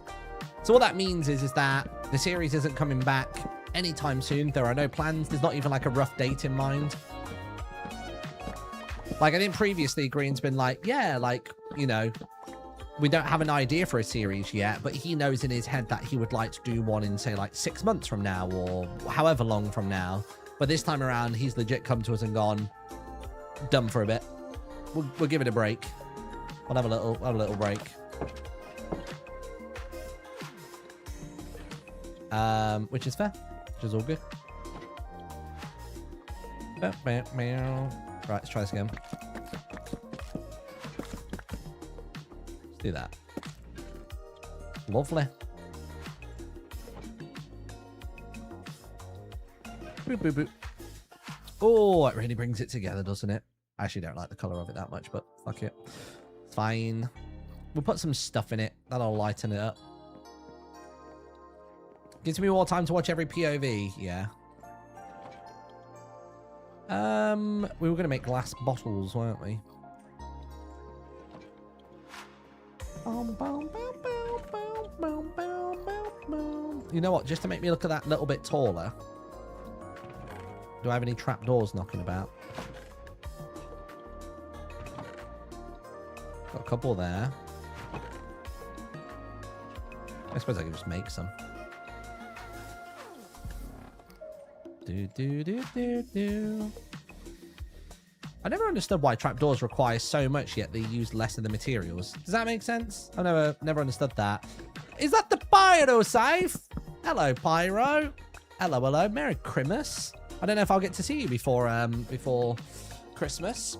So what that means is that the series isn't coming back anytime soon. There are no plans. There's not even like a rough date in mind. Like I think previously Green's been like, yeah, like, you know, we don't have an idea for a series yet, but he knows in his head that he would like to do one in say like 6 months from now or however long from now. But this time around, he's legit come to us and gone, done for a bit. We'll give it a break. We'll have a little break. Which is fair, which is all good. Right, let's try this again. Let's do that. Lovely. Boop, boop, boop. Oh, it really brings it together, doesn't it? I actually don't like the color of it that much, but fuck it. It's fine. We'll put some stuff in it. That'll lighten it up. Gives me more time to watch every POV. Yeah. We were going to make glass bottles, weren't we? You know what? Just to make me look at that little bit taller. Do I have any trapdoors knocking about? Got a couple there. I suppose I can just make some. I never understood why trapdoors require so much, yet they use less of the materials. Does that make sense? I've never understood that. Is that the Pyro safe? Hello, Pyro. Hello. Merry Christmas. I don't know if I'll get to see you before Christmas.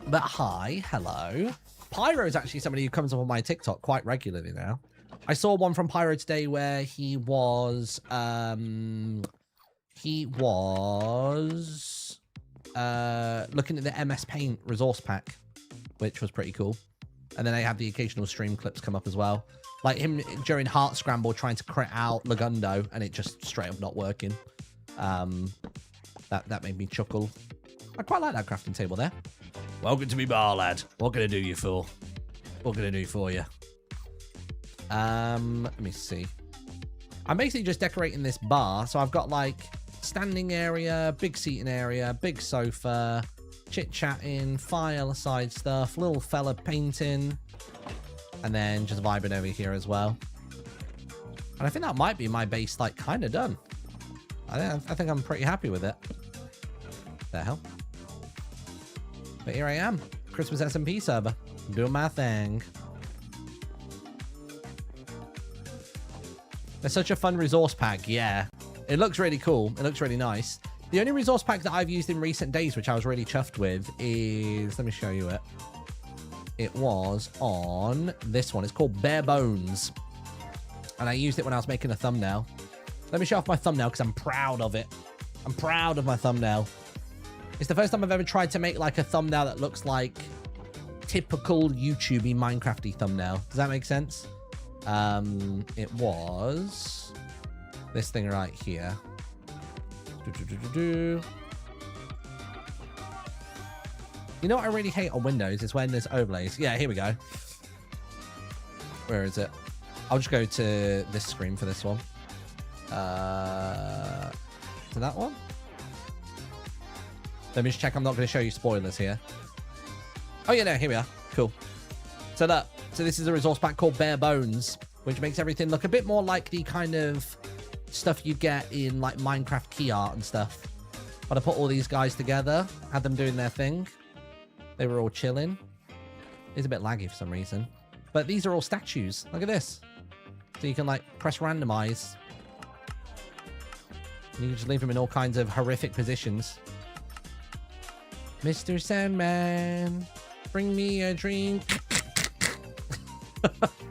But hi, hello. Pyro is actually somebody who comes up on my TikTok quite regularly now. I saw one from Pyro today where he was looking at the MS Paint resource pack, which was pretty cool. And then I had the occasional stream clips come up as well. Like him during Heart Scramble trying to crit out Lagundo and it just straight up not working. That made me chuckle. I quite like that crafting table there. Welcome to me bar, lad. What can I do you for? What can I do for you? Let me see. I'm basically just decorating this bar. So I've got like standing area, big seating area, big sofa, chit-chatting, fireside stuff, little fella painting, and then just vibing over here as well. And I think that might be my base, like, kind of done. I think I'm pretty happy with it. The hell? But here I am, Christmas SMP server, doing my thing. There's such a fun resource pack, yeah. It looks really cool. It looks really nice. The only resource pack that I've used in recent days, which I was really chuffed with, is... Let me show you it. It was on this one. It's called Bare Bones. And I used it when I was making a thumbnail. Let me show off my thumbnail because I'm proud of it. I'm proud of my thumbnail. It's the first time I've ever tried to make like a thumbnail that looks like typical YouTubey Minecrafty thumbnail. Does that make sense? It was this thing right here. You know what I really hate on Windows is when there's overlays. Yeah, here we go. Where is it? I'll just go to this screen for this one. To that one. Let me just check. I'm not going to show you spoilers here. Oh yeah, no, here we are. Cool. So look, so this is a resource pack called Bare Bones, which makes everything look a bit more like the kind of stuff you get in like Minecraft key art and stuff. But I put all these guys together, had them doing their thing. They were all chilling. It's a bit laggy for some reason. But these are all statues. Look at this. So you can like press randomize. And you can just leave them in all kinds of horrific positions. Mr. Sandman, bring me a drink.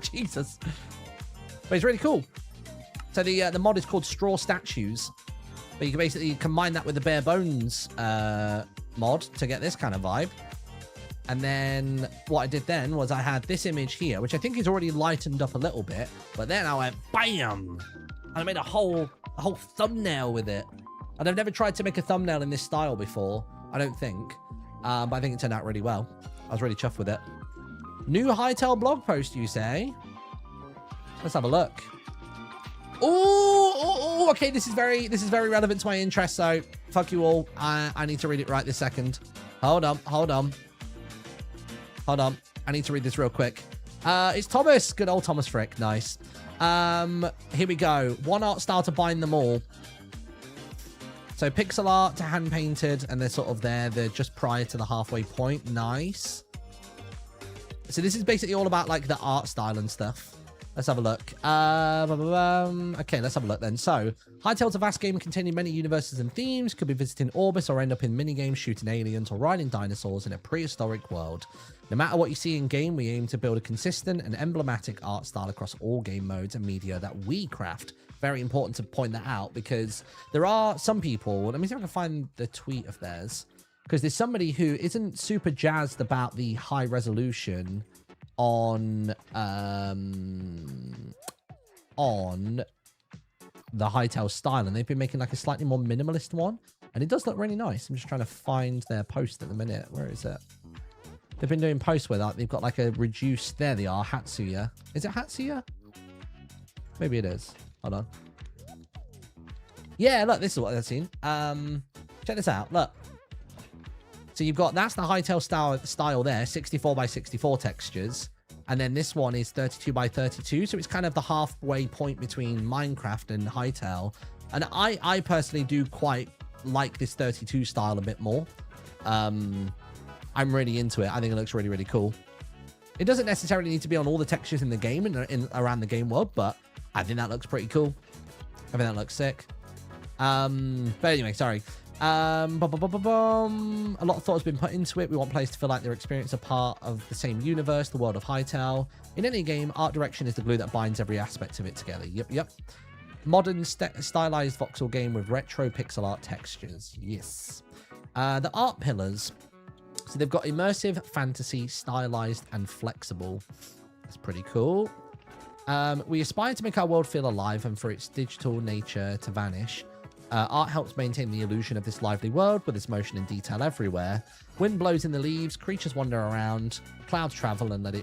Jesus. But it's really cool. So the mod is called Straw Statues. But you can basically combine that with the Bare Bones mod to get this kind of vibe. And then what I did then was I had this image here, which I think is already lightened up a little bit. But then I went BAM! And I made a whole thumbnail with it. And I've never tried to make a thumbnail in this style before, I don't think. But I think it turned out really well. I was really chuffed with it. New Hytale blog post, you say? Let's have a look. Oh, okay. This is very relevant to my interest. So fuck you all. I need to read it right this second. Hold on. I need to read this real quick. It's Thomas. Good old Thomas Frick. Nice. Here we go. One art style to bind them all. So pixel art to hand painted, and they're sort of there. They're just prior to the halfway point. Nice. So this is basically all about like the art style and stuff. Let's have a look. Okay, let's have a look then. So, Hytale's a vast game containing many universes and themes. Could be visiting Orbis or end up in minigames, shooting aliens or riding dinosaurs in a prehistoric world. No matter what you see in game, we aim to build a consistent and emblematic art style across all game modes and media that we craft. Very important to point that out because there are some people, let me see if I can find the tweet of theirs, because there's somebody who isn't super jazzed about the high resolution on the Hytale style, and they've been making like a slightly more minimalist one, and it does look really nice. I'm just trying to find their post at the minute. Where is it? They've been doing posts where they've got like a reduced, there they are, Hatsuya. Is it Hatsuya? Maybe it is. Hold on. Yeah, look, this is what I've seen. Check this out. Look. So you've got, that's the Hytale style there, 64 by 64 textures. And then this one is 32 by 32. So it's kind of the halfway point between Minecraft and Hytale. And I personally do quite like this 32 style a bit more. I'm really into it. I think it looks really, really cool. It doesn't necessarily need to be on all the textures in the game and around the game world, but I think that looks pretty cool. I think that looks sick. But anyway, sorry. A lot of thought has been put into it. We want players to feel like their experience a part of the same universe, the world of Hytale. In any game, art direction is the glue that binds every aspect of it together. Yep. Modern stylized voxel game with retro pixel art textures. Yes. The art pillars. So they've got immersive, fantasy, stylized, and flexible. That's pretty cool. We aspire to make our world feel alive and for its digital nature to vanish. Art helps maintain the illusion of this lively world with its motion and detail everywhere. Wind blows in the leaves, creatures wander around, clouds travel and let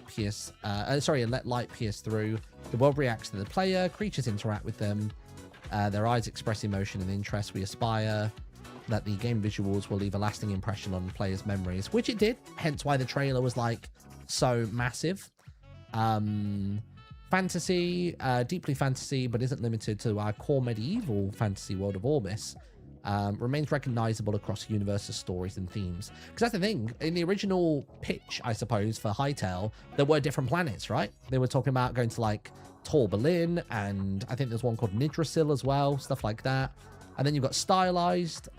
light pierce through. The world reacts to the player, creatures interact with them. Their eyes express emotion and interest. We aspire that the game visuals will leave a lasting impression on players' memories, which it did, hence why the trailer was like so massive. Fantasy, deeply fantasy, but isn't limited to our core medieval fantasy world of Orbis. Remains recognizable across universes, stories, and themes. Because that's the thing, in the original pitch, I suppose, for Hytale, there were different planets, right? They were talking about going to like Tor Berlin, and I think there's one called Nidrasil as well, stuff like that. And then you've got stylized,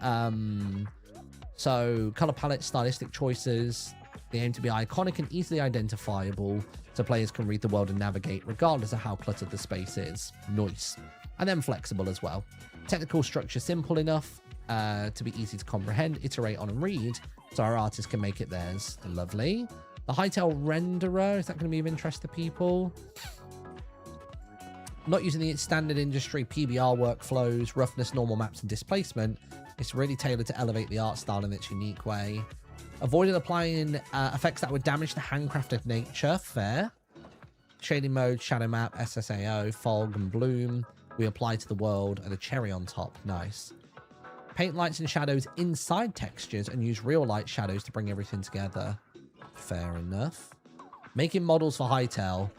so color palette, stylistic choices. They aim to be iconic and easily identifiable so players can read the world and navigate regardless of how cluttered the space is. Nice. And then flexible as well. Technical structure simple enough to be easy to comprehend, iterate on and read so our artists can make it theirs. Lovely. The Hytale renderer, is that going to be of interest to people? Not using the standard industry PBR workflows, roughness, normal maps, and displacement. It's really tailored to elevate the art style in its unique way. Avoided applying effects that would damage the handcrafted nature. Fair. Shading mode, shadow map, SSAO, fog, and bloom. We apply to the world and a cherry on top. Nice. Paint lights and shadows inside textures and use real light shadows to bring everything together. Fair enough. Making models for Hytale.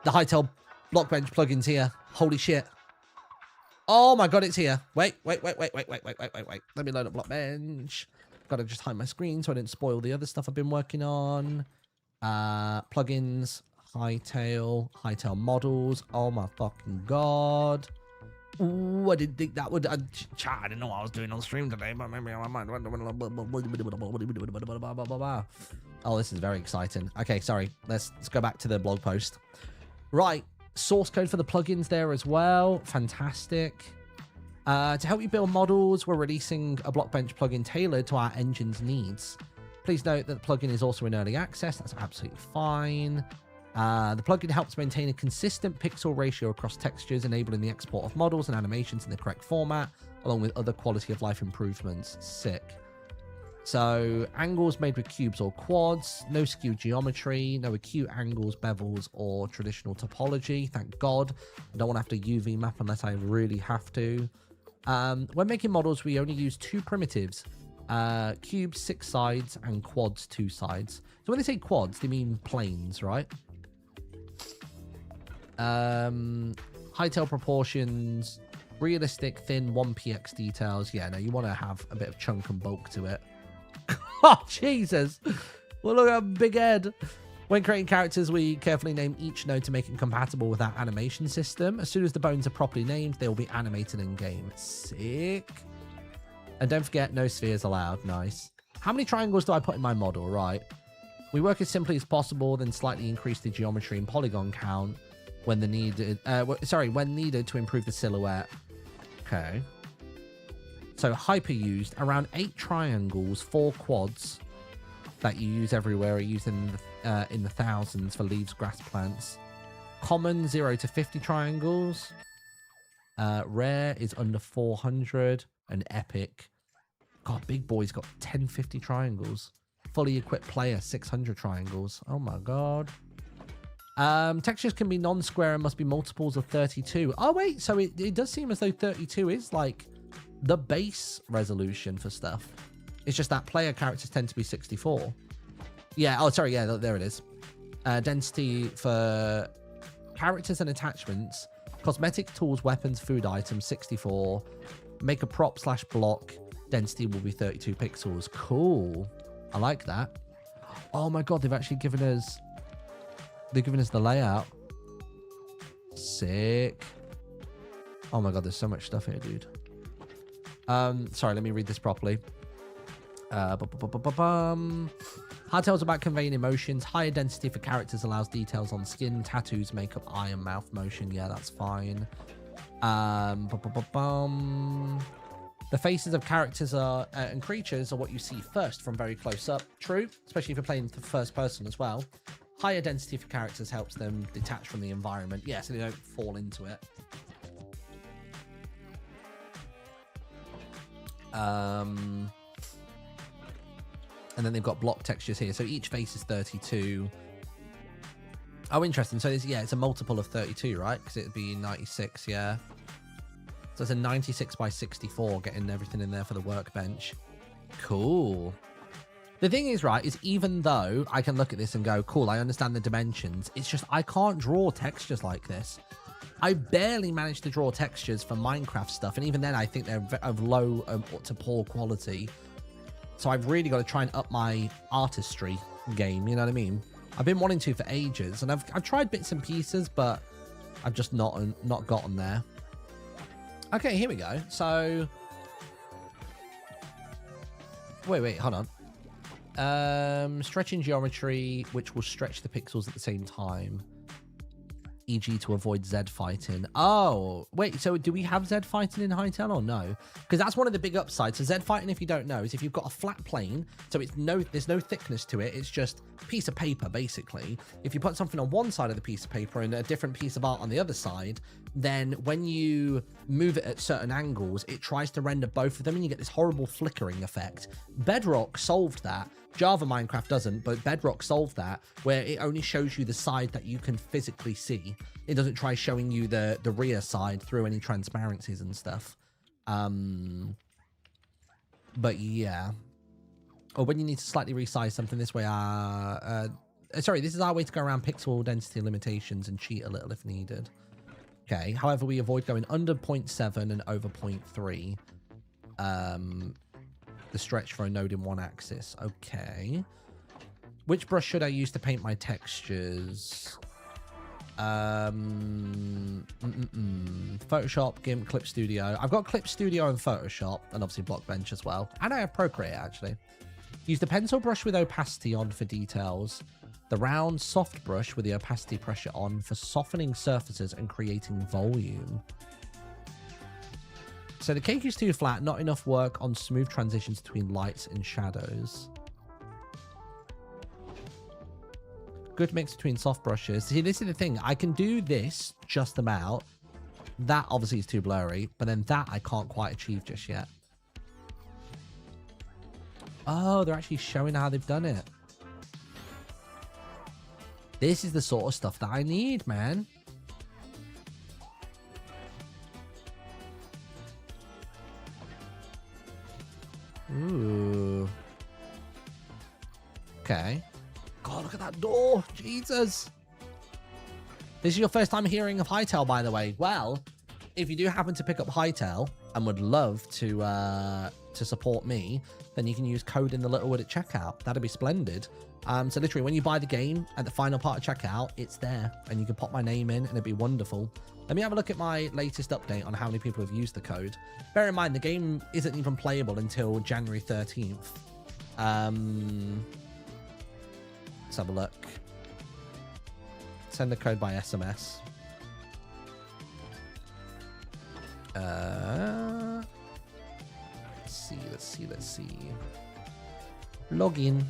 The Hytale Blockbench plugin's here. Holy shit. Oh my god, it's here. Wait. Let me load up Blockbench. Gotta just hide my screen so I didn't spoil the other stuff I've been working on. Plugins, Hytale models. Oh my fucking god. Ooh, I didn't think that would... I didn't know what I was doing on stream today, but maybe I might... Oh, this is very exciting. Okay, sorry. Let's go back to the blog post. Right. Source code for the plugins there as well. Fantastic. To help you build models, we're releasing a Blockbench plugin tailored to our engine's needs. Please note that the plugin is also in early access. That's absolutely fine. The plugin helps maintain a consistent pixel ratio across textures, enabling the export of models and animations in the correct format, along with other quality of life improvements. Sick. So, angles made with cubes or quads, no skew geometry, no acute angles, bevels, or traditional topology. Thank God. I don't want to have to UV map unless I really have to. When making models, we only use two primitives. Cubes, 6 sides, and quads, 2 sides. So when they say quads, they mean planes, right? Hytale proportions, realistic, thin, 1px details. Yeah, no, you want to have a bit of chunk and bulk to it. Oh, Jesus. Well, look at that big head. When creating characters, we carefully name each node to make it compatible with our animation system. As soon as the bones are properly named, they will be animated in-game. Sick. And don't forget, no spheres allowed. Nice. How many triangles do I put in my model? Right. We work as simply as possible, then slightly increase the geometry and polygon count when needed to improve the silhouette. Okay. So hyper used, around 8 triangles, 4 quads that you use everywhere are used in the thousands for leaves, grass, plants. Common 0 to 50 triangles. Rare is under 400, and epic. God, big boy's got 1050 triangles. Fully equipped player 600 triangles. Oh my god. Textures can be non-square and must be multiples of 32. Oh wait, so it does seem as though 32 is like the base resolution for stuff. It's just that player characters tend to be 64. Yeah, oh sorry, yeah, there it is. Density for characters and attachments. Cosmetic, tools, weapons, food items, 64. Make a prop / block. Density will be 32 pixels. Cool. I like that. Oh my god, they've actually given us... They've given us the layout. Sick. Oh my god, there's so much stuff here, dude. Sorry, let me read this properly. Hytale's about conveying emotions. Higher density for characters allows details on skin, tattoos, makeup, eye, and mouth motion. Yeah, that's fine. The faces of characters and creatures are what you see first from very close up. True, especially if you're playing the first person as well. Higher density for characters helps them detach from the environment. Yeah, so they don't fall into it. And then they've got block textures here. So each face is 32. Oh, interesting. So it's a multiple of 32, right? Because it'd be 96, yeah. So it's a 96 by 64, getting everything in there for the workbench. Cool. The thing is, right, is even though I can look at this and go, cool, I understand the dimensions, it's just I can't draw textures like this. I barely managed to draw textures for Minecraft stuff, and even then I think they're of low to poor quality. So I've really got to try and up my artistry game, you know what I mean? I've been wanting to for ages, and I've tried bits and pieces, but I've just not gotten there. Okay, here we go. So Wait, hold on. Stretching geometry, which will stretch the pixels at the same time. E.g. to avoid Z fighting. Oh, wait, so do we have Z fighting in Hytale or no? Because that's one of the big upsides. So Z fighting, if you don't know, is if you've got a flat plane, so there's no thickness to it, it's just a piece of paper, basically. If you put something on one side of the piece of paper and a different piece of art on the other side, then when you move it at certain angles, it tries to render both of them and you get this horrible flickering effect. Bedrock solved that. Java Minecraft doesn't, but Bedrock solved that, where it only shows you the side that you can physically see. It doesn't try showing you the rear side through any transparencies and stuff. But yeah. Or when you need to slightly resize something this way, sorry, this is our way to go around pixel density limitations and cheat a little if needed. Okay, however, we avoid going under 0.7 and over 0.3. The stretch for a node in one axis. Okay. Which brush should I use to paint my textures? Photoshop, GIMP, Clip Studio. I've got Clip Studio and Photoshop, and obviously Blockbench as well. And I have Procreate, actually. Use the pencil brush with opacity on for details. The round, soft brush with the opacity pressure on for softening surfaces and creating volume. So the cake is too flat, not enough work on smooth transitions between lights and shadows. Good mix between soft brushes. See, this is the thing. I can do this just about. That obviously is too blurry, but then that I can't quite achieve just yet. Oh, they're actually showing how they've done it. This is the sort of stuff that I need, man. Ooh. Okay. God, look at that door. Jesus. This is your first time hearing of Hytale, by the way. Well, if you do happen to pick up Hytale and would love to support me, then you can use code in the little word at checkout. That'd be splendid. So literally, when you buy the game at the final part of checkout, it's there, and you can pop my name in, and it'd be wonderful. Let me have a look at my latest update on how many people have used the code. Bear in mind, the game isn't even playable until January 13th. Let's have a look. Send the code by SMS. Let's see. Login.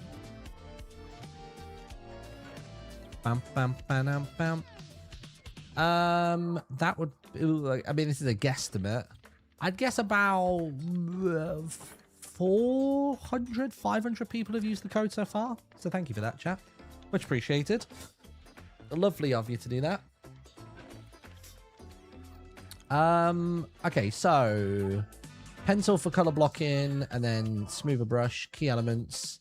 Bam, bam, bam, bam. That would, I mean, this is a guesstimate. I'd guess about 400, 500 people have used the code so far. So thank you for that, chat. Much appreciated. Lovely of you to do that. Okay, so pencil for color blocking, and then smoother brush, key elements.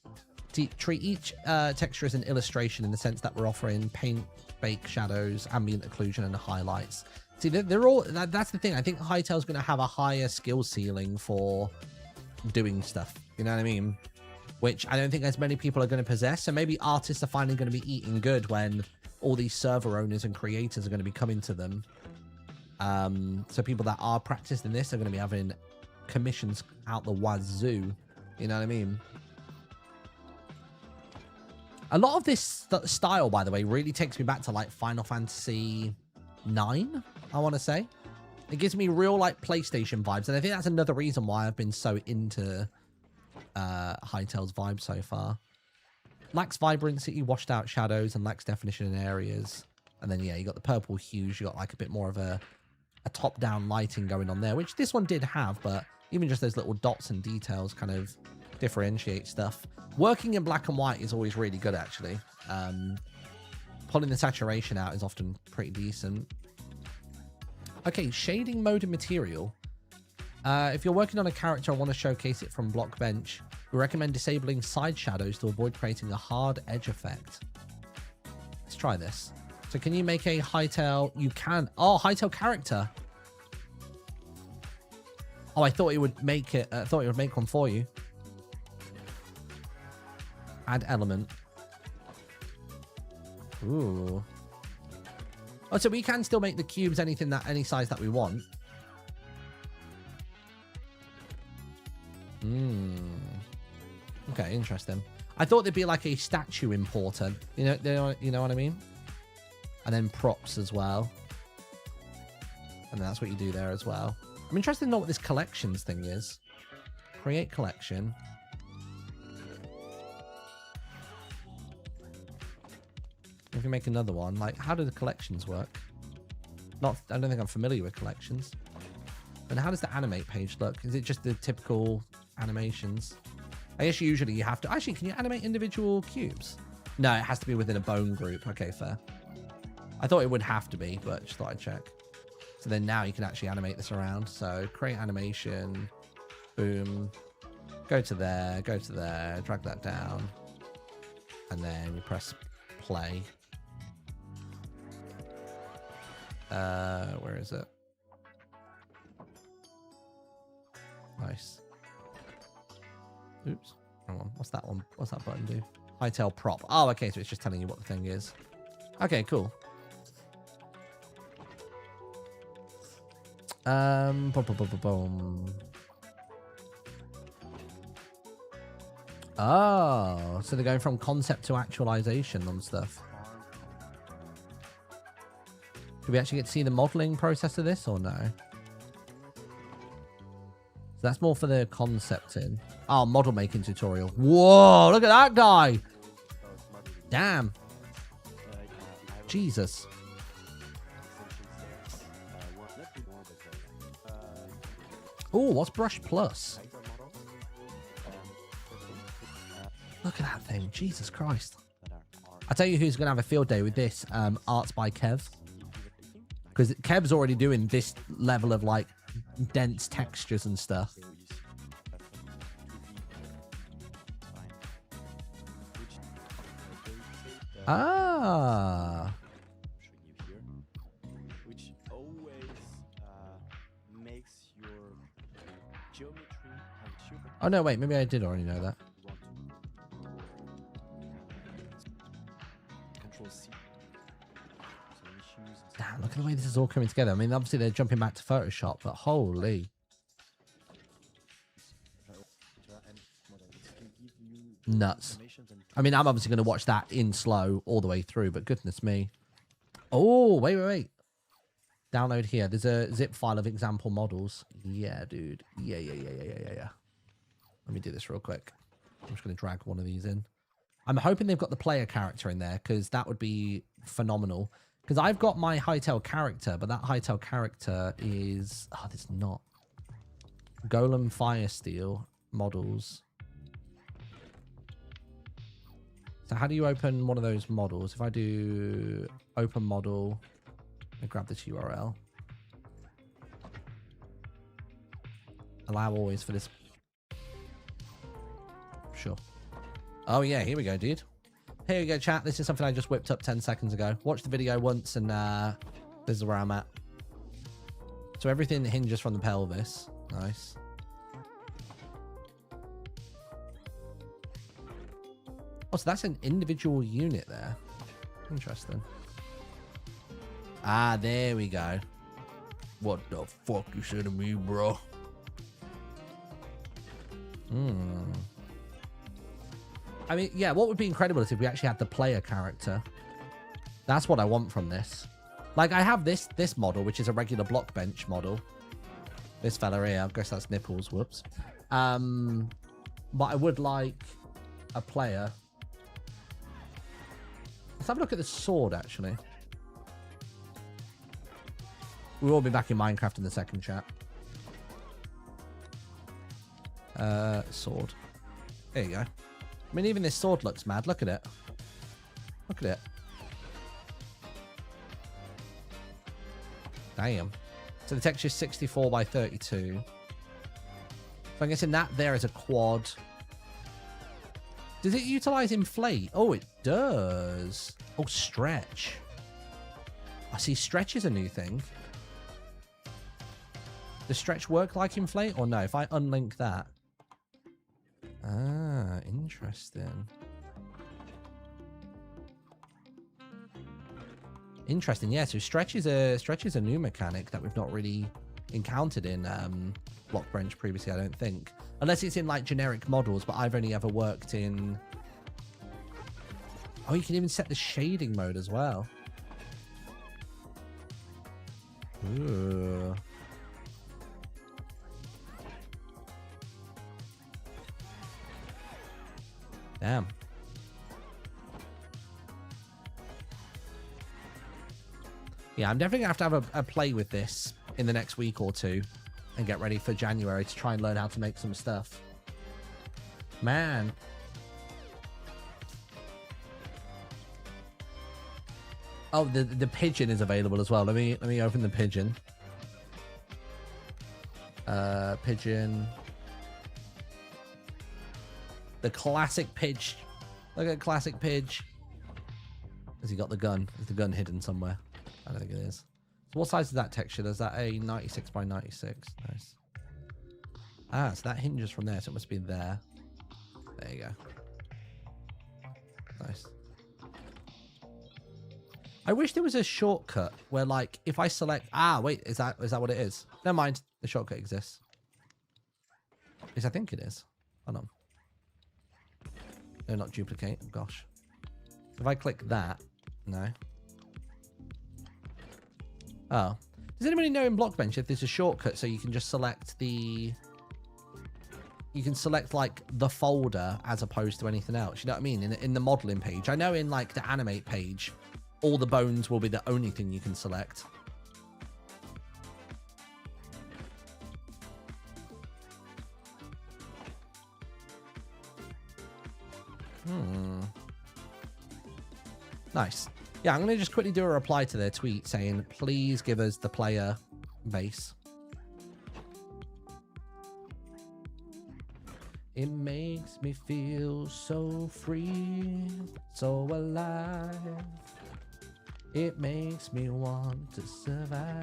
Treat each texture as an illustration in the sense that we're offering paint, bake, shadows, ambient occlusion, and highlights. See, they're all, that's the thing. I think Hytale's going to have a higher skill ceiling for doing stuff. You know what I mean? Which I don't think as many people are going to possess. So maybe artists are finally going to be eating good when all these server owners and creators are going to be coming to them. So people that are practiced in this are going to be having commissions out the wazoo. You know what I mean? A lot of this style, by the way, really takes me back to like Final Fantasy 9, I want to say. It gives me real like PlayStation vibes, and I think that's another reason why I've been so into Hytale's vibe so far. Lacks vibrancy, washed out shadows, and lacks definition in areas. And then yeah, you got the purple hues. You got like a bit more of a top-down lighting going on there, which this one did have, but even just those little dots and details kind of differentiate stuff. Working in black and white is always really good, actually. Pulling the saturation out is often pretty decent. Okay, shading mode and material. If you're working on a character and want to showcase it from Blockbench, we recommend disabling side shadows to avoid creating a hard edge effect. Let's try this. So can you make a Hytale? You can. Oh, Hytale character. Oh, I thought it would make it. I thought it would make one for you. Add element. Ooh. Oh, so we can still make the cubes any size that we want. interesting. I thought there'd be like a statue importer. You know what I mean? And then props as well. And that's what you do there as well. I'm interested to know what this collections thing is. Create collection. If you make another one, like, how do the collections work? I don't think I'm familiar with collections. And how does the animate page look? Is it just the typical animations? I guess usually you have to... Actually, can you animate individual cubes? No, it has to be within a bone group. Okay, fair. I thought it would have to be, but just thought I'd check. So then now you can actually animate this around. So create animation. Boom. Go to there. Go to there. Drag that down. And then you press play. Where is it? Nice. Oops. Hang on. What's that one? What's that button do? Hytale prop. Oh, okay. So it's just telling you what the thing is. Okay, cool. Boom, boom, boom, boom, boom. Oh, so they're going from concept to actualization on stuff. Do we actually get to see the modeling process of this or no? So that's more for the concepting. Oh, model making tutorial. Whoa, look at that guy. Damn. Jesus. Oh, what's Brush Plus? Look at that thing. Jesus Christ. I tell you who's going to have a field day with this. Arts by Kev. Because Kev's already doing this level of, like, dense textures and stuff. Ah. Which always makes your geometry and sugar. Oh, no, wait. Maybe I did already know that. Damn, look at the way this is all coming together. I mean, obviously they're jumping back to Photoshop, but holy. Nuts. I mean, I'm obviously going to watch that in slow all the way through, but goodness me. Oh, wait. Download here. There's a zip file of example models. Yeah, dude. Yeah. Let me do this real quick. I'm just going to drag one of these in. I'm hoping they've got the player character in there, because that would be phenomenal. Because I've got my Hytale character, but that Hytale character is... Oh, there's not. Golem Firesteel models. So how do you open one of those models? If I do open model, I grab this URL. Allow always for this. Sure. Oh yeah, here we go, dude. Here we go, chat. This is something I just whipped up 10 seconds ago. Watch the video once and this is where I'm at. So everything hinges from the pelvis. Nice. Oh, so that's an individual unit there. Interesting. Ah, there we go. What the fuck you say to me, bro? I mean, yeah, what would be incredible is if we actually had the player character. That's what I want from this. Like, I have this model, which is a regular Blockbench model. This fella here, I guess that's nipples, whoops. But I would like a player. Let's have a look at the sword, actually. We'll all be back in Minecraft in the second chat. Sword. There you go. I mean, even this sword looks mad. Look at it. Look at it. Damn. So the texture is 64 by 32. So I'm guessing that there is a quad. Does it utilize inflate? Oh, it does. Oh, stretch. I see stretch is a new thing. Does stretch work like inflate or no? If I unlink that. Ah, interesting. Interesting, yeah. So stretch is a new mechanic that we've not really encountered in Blockbench previously, I don't think. Unless it's in like generic models, but I've only ever worked in... Oh, you can even set the shading mode as well. Ooh. Damn. Yeah, I'm definitely going to have a play with this in the next week or two and get ready for January to try and learn how to make some stuff. Man. Oh, the pigeon is available as well. Let me open the pigeon. Pigeon. The classic Pidge. Look at classic Pidge. Has he got the gun? Is the gun hidden somewhere? I don't think it is. So what size is that texture? Is that a 96 by 96? Nice. Ah, so that hinges from there, so it must be there. There you go. Nice. I wish there was a shortcut where, like, if I select... Ah, wait, is that what it is? Never mind. The shortcut exists. Yes, I think it is. Hold on. No, not duplicate. Oh, gosh. If I click that... No. Oh. Does anybody know in Blockbench if there's a shortcut so you can just select the... You can select, like, the folder as opposed to anything else. You know what I mean? In the modeling page. I know in, like, the animate page, all the bones will be the only thing you can select. Nice. Yeah, I'm going to just quickly do a reply to their tweet saying, please give us the player base. It makes me feel so free, so alive. It makes me want to survive.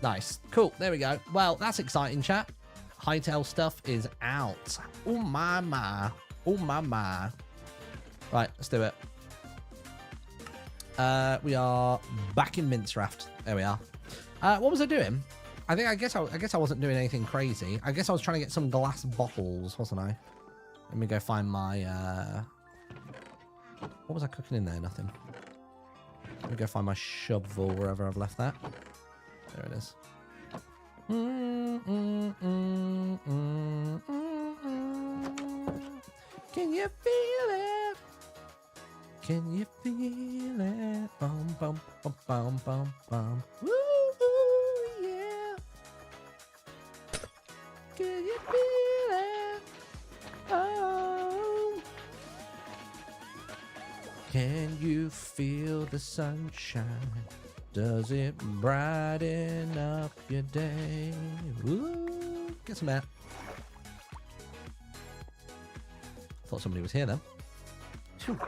Nice. Cool. There we go. Well, that's exciting, chat. Hytale stuff is out. Oh, my, my. Oh, my, my. Right, let's do it. We are back in Mintzraft. There we are. What was I doing? I guess I wasn't doing anything crazy. I guess I was trying to get some glass bottles, wasn't I? Let me go find my... What was I cooking in there? Nothing. Let me go find my shovel wherever I've left that. There it is. Can you feel it? Can you feel it? Bum, bum, bum, bum, bum, bum. Woo, yeah. Can you feel it? Oh. Can you feel the sunshine? Does it brighten up your day? Ooh, get some air. Thought somebody was here then. Phew.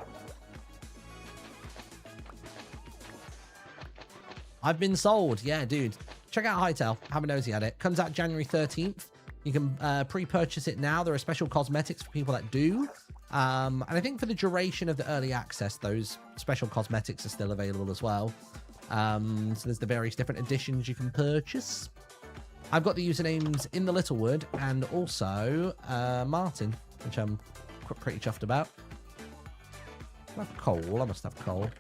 I've been sold. Yeah, dude. Check out Hytale. Have a nosy at it. Comes out January 13th. You can pre-purchase it now. There are special cosmetics for people that do. And I think for the duration of the early access, those special cosmetics are still available as well. So there's the various different editions you can purchase. I've got the usernames in the Littlewood and also Martin, which I'm pretty chuffed about. I have coal. I must have coal.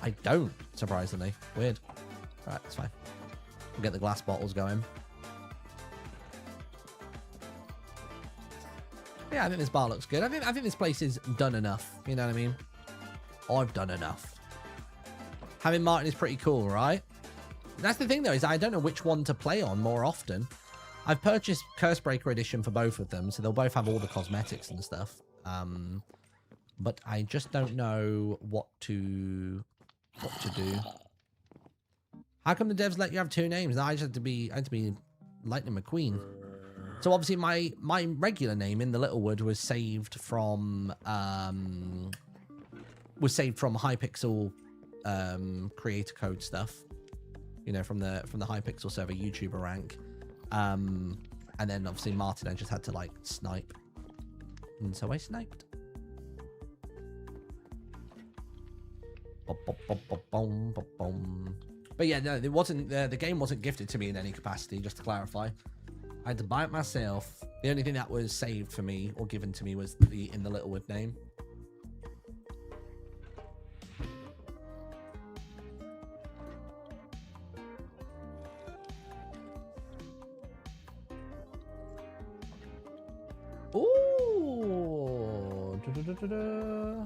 I don't, surprisingly. Weird. Right, that's fine. We'll get the glass bottles going. Yeah, I think this bar looks good. I think this place is done enough. You know what I mean? I've done enough. Having Martin is pretty cool, right? That's the thing, though, is I don't know which one to play on more often. I've purchased Cursebreaker Edition for both of them, so they'll both have all the cosmetics and stuff. But I just don't know what to do. How come the devs let you have 2 names? I had to be Lightning McQueen. So obviously my regular name in the Littlewood was saved from Hypixel creator code stuff. You know, from the Hypixel server YouTuber rank. And then obviously Martin I just had to like snipe. And so I sniped. But yeah, no, it wasn't. The game wasn't gifted to me in any capacity. Just to clarify, I had to buy it myself. The only thing that was saved for me or given to me was the in the Littlewood name. Ooh. Da-da-da-da-da.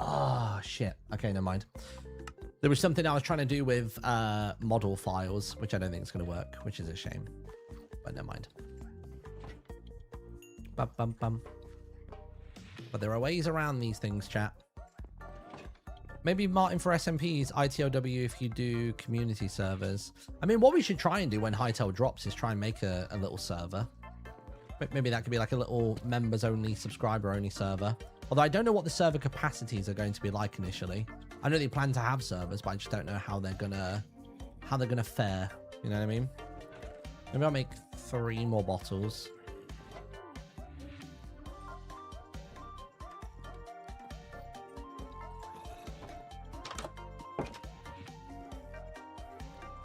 Oh, shit. Okay, never mind. There was something I was trying to do with model files, which I don't think is going to work, which is a shame. But never mind. Bum, bum, bum. But there are ways around these things, chat. Maybe Martin for SMPs, ITOW if you do community servers. I mean, what we should try and do when Hytale drops is try and make a little server. Maybe that could be like a little members-only, subscriber-only server. Although I don't know what the server capacities are going to be like initially. I know they plan to have servers, but I just don't know how they're gonna fare. You know what I mean? Maybe I'll make 3 more bottles.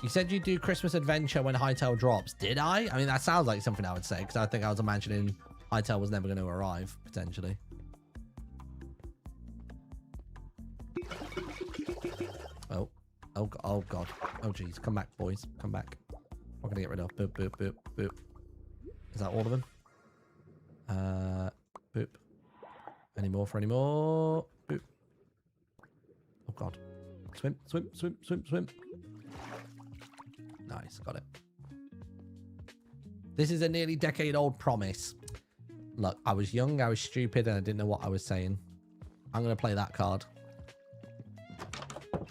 You said you'd do Christmas Adventure when Hytale drops. Did I? I mean, that sounds like something I would say, because I think I was imagining Hytale was never going to arrive, potentially. Oh god. Oh jeez. Come back, boys. Come back. What can I get rid of? Boop, boop, boop, boop. Is that all of them? Boop. Any more for any more? Boop. Oh god. Swim, swim, swim, swim, swim. Nice, got it. This is a nearly decade-old promise. Look, I was young, I was stupid, and I didn't know what I was saying. I'm going to play that card.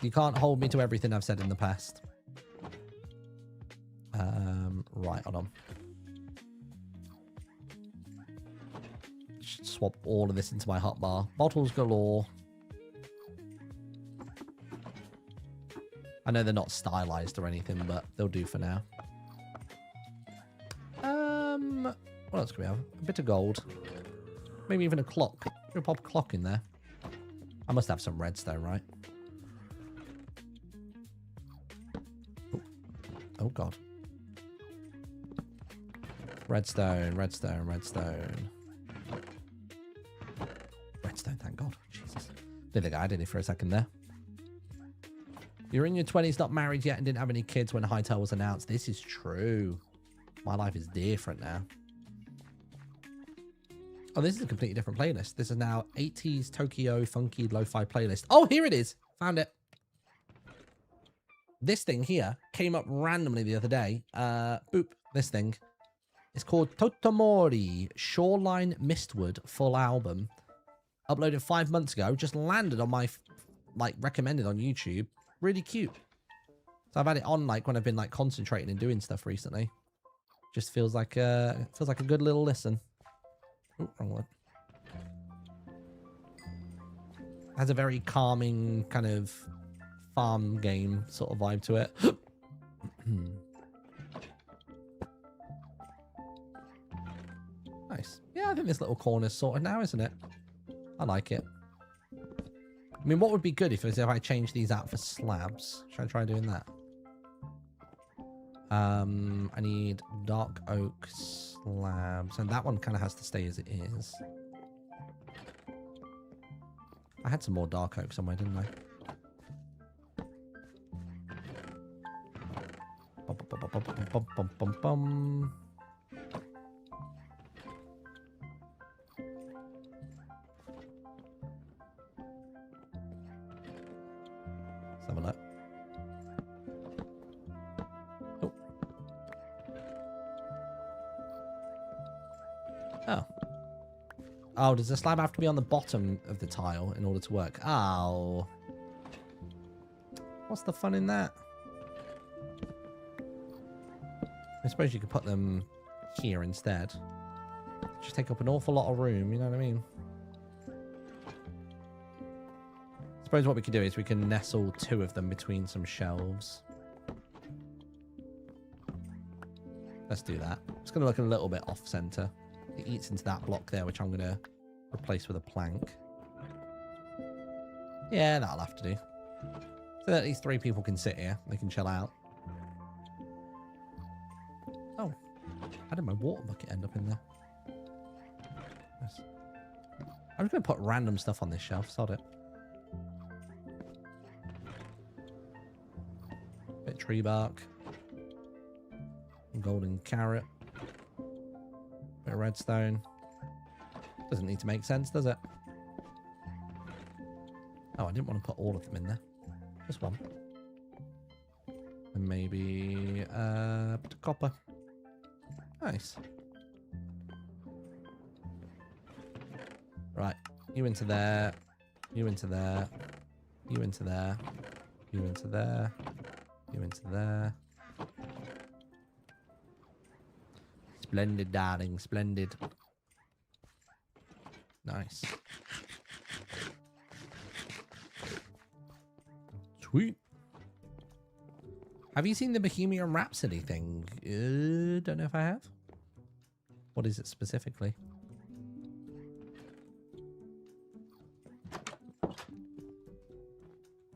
You can't hold me to everything I've said in the past. Right, hold on. Should swap all of this into my hotbar. Bottles galore. I know they're not stylized or anything, but they'll do for now. What else can we have? A bit of gold. Maybe even a clock. We'll pop a clock in there. I must have some redstone, right? Oh god. Redstone, redstone, redstone. Redstone, thank god. Jesus. Didn't think I had any for a second there. You're in your 20s, not married yet, and didn't have any kids when Hytale was announced. This is true. My life is different now. Oh, this is a completely different playlist. This is now 80s Tokyo funky lo-fi playlist. Oh, here it is. Found it. This thing here came up randomly the other day. Boop. This thing. It's called Totomori Shoreline Mistwood full album. Uploaded 5 months ago. Just landed on my, recommended on YouTube. Really cute. So I've had it on, when I've been, concentrating and doing stuff recently. Just feels like a good little listen. Ooh, wrong one. Has a very calming kind of farm game sort of vibe to it. Nice. Yeah, I think this little corner's sorted now, isn't it? I like it. I mean, what would be good if I change these out for slabs? Should I try doing that? I need dark oak slabs, and that one kind of has to stay as it is. I had some more dark oak somewhere, didn't I? Bum, bum, bum, bum. Let's have a look. Oh. Oh. Oh, does the slab have to be on the bottom of the tile in order to work? Oh. What's the fun in that? I suppose you could put them here instead. Just take up an awful lot of room, you know what I mean? I suppose what we could do is we can nestle 2 of them between some shelves. Let's do that. It's going to look a little bit off-center. It eats into that block there, which I'm going to replace with a plank. Yeah, that'll have to do. So that at least 3 people can sit here. They can chill out. Oh, how did my water bucket end up in there? Nice. I'm just going to put random stuff on this shelf. Sod it. Bit of tree bark. Golden carrot. Bit of redstone. Doesn't need to make sense, does it? Oh, I didn't want to put all of them in there. Just one. And maybe a bit of copper. Nice. Right. You into there. You into there. You into there. You into there. You into there. Splendid, darling. Splendid. Nice. Sweet. Have you seen the Bohemian Rhapsody thing? Don't know if I have. What is it specifically?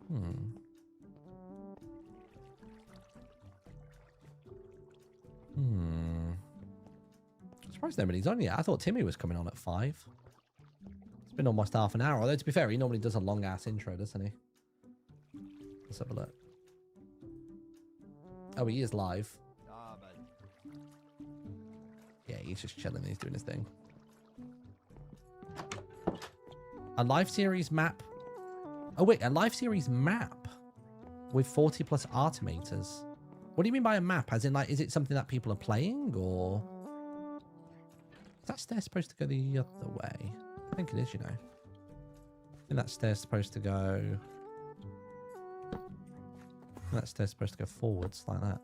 I'm surprised nobody's on yet. I thought Timmy was coming on at 5. It's been almost half an hour. Although, to be fair, he normally does a long-ass intro, doesn't he? Let's have a look. Oh, he is live. Yeah, he's just chilling. He's doing his thing. A live series map. Oh, wait. A live series map with 40 plus Artimators. What do you mean by a map? As in, like, is it something that people are playing, or... Is that stair supposed to go the other way? I think it is, you know. I think that stair's supposed to go... That stair's supposed to go forwards, like that.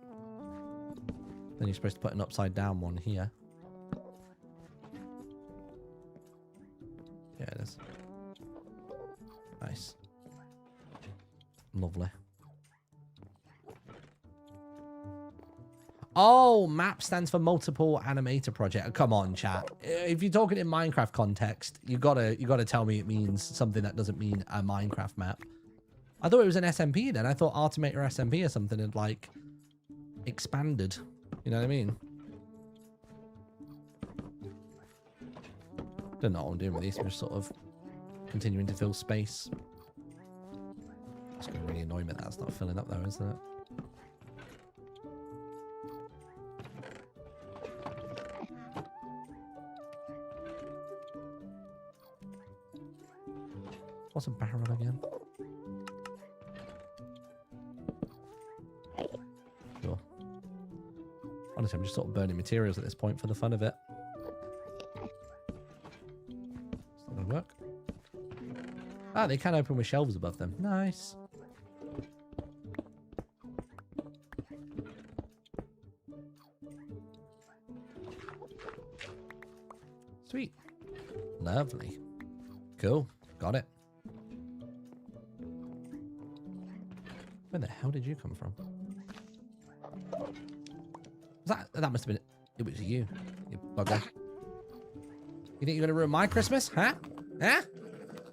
Then you're supposed to put an upside down one here. Yeah, it is. Nice. Lovely. Oh, map stands for multiple animator project. Come on, chat. If you're talking in Minecraft context, you gotta tell me it means something that doesn't mean a Minecraft map. I thought it was an SMP then. I thought Artimator SMP or something had like expanded. You know what I mean? Don't know what I'm doing with these. I'm just sort of continuing to fill space. It's gonna really annoy me that that's not filling up though, isn't it? What's a barrel again? Sure. Honestly, I'm just sort of burning materials at this point for the fun of it. It's not gonna work. Ah, they can open with shelves above them. Nice. Sweet. Lovely. Cool. Got it. Where the hell did you come from? That must have been... It was you bugger. You think you're going to ruin my Christmas? Huh? Huh?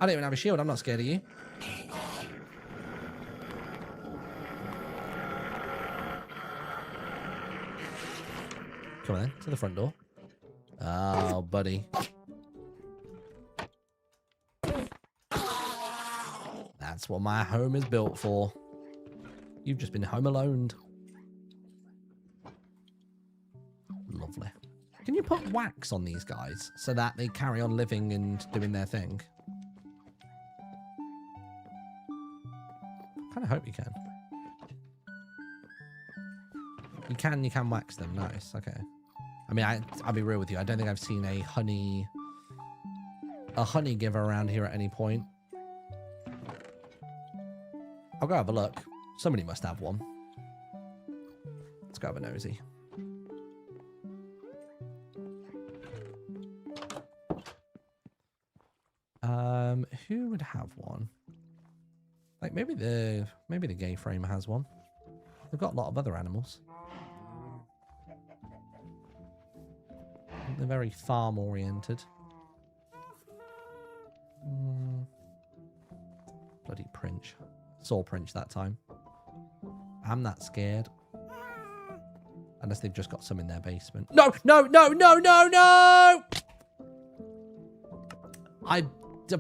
I don't even have a shield. I'm not scared of you. Come on then. To the front door. Oh, buddy. That's what my home is built for. You've just been home alone. Lovely. Can you put wax on these guys so that they carry on living and doing their thing? kind of hope you can. You can wax them. Nice. Okay. I mean, I'll be real with you. I don't think I've seen a honey giver around here at any point. I'll go have a look. Somebody must have one. Let's go have a nosy. Who would have one? Like maybe the gay frame has one. They've got a lot of other animals. They're very farm oriented. Bloody Prince. Saw Prince that time. I'm not scared. Unless they've just got some in their basement. No, no, no, no, no, no! It's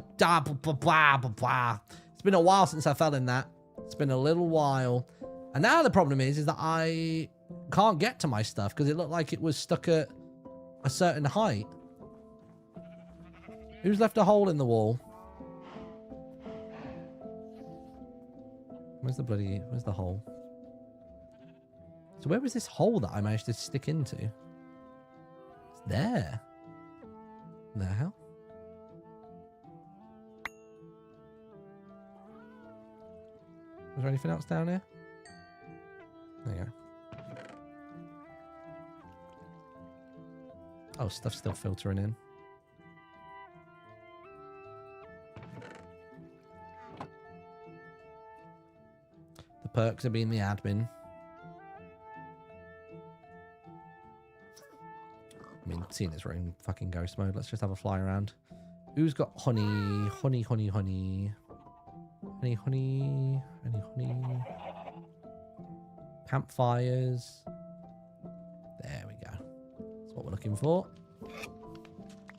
been a while since I fell in that. It's been a little while. And now the problem is that I can't get to my stuff because it looked like it was stuck at a certain height. Who's left a hole in the wall? Where's the hole? So where was this hole that I managed to stick into? It's there. The hell? Was there anything else down here? There you go. Oh, stuff's still filtering in. The perks of being the admin. I mean, seeing as we're in fucking ghost mode, let's just have a fly around. Who's got honey? Honey, honey, honey. Honey, honey, honey, honey. Campfires. There we go. That's what we're looking for.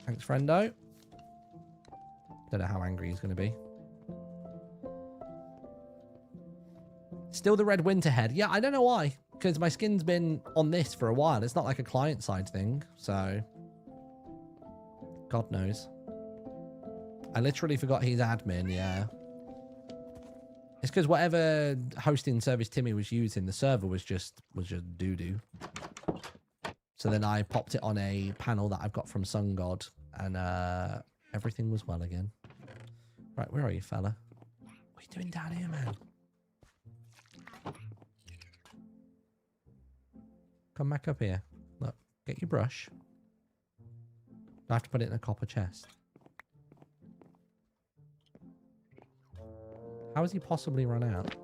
Thanks, friendo. Don't know how angry he's going to be. Still the red winter head. Yeah, I don't know why. Because my skin's been on this for a while. It's not like a client side thing. So, God knows. I literally forgot he's admin. Yeah. It's because whatever hosting service Timmy was using, the server was just doo-doo. So then I popped it on a panel that I've got from Sun God, and everything was well again. Right, where are you, fella? What are you doing down here, man? Come back up here. Look, get your brush. I have to put it in a copper chest. How has he possibly run out?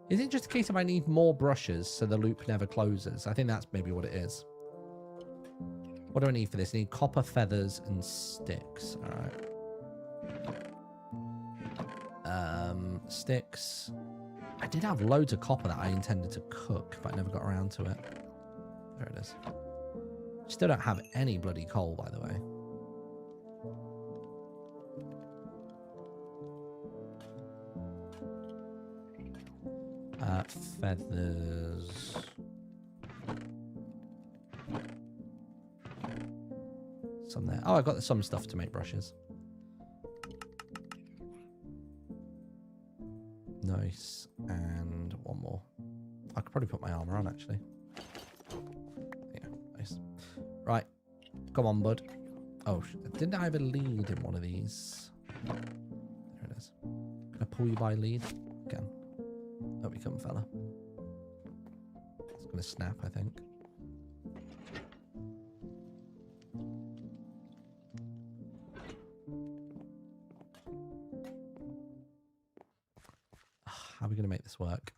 Is it just a case of I need more brushes so the loop never closes? I think that's maybe what it is. What do I need for this? I need copper, feathers, and sticks. All right. Sticks. I did have loads of copper that I intended to cook, but I never got around to it. There it is. Still don't have any bloody coal, by the way. Feathers. Some there. Oh, I got some stuff to make brushes. Nice. And one more. I could probably put my armor on, actually. Yeah, nice. Right. Come on, bud. Oh, didn't I have a lead in one of these? There it is. Can I pull you by lead? Again. Up you come, fella. It's going to snap, I think. How are we going to make this work?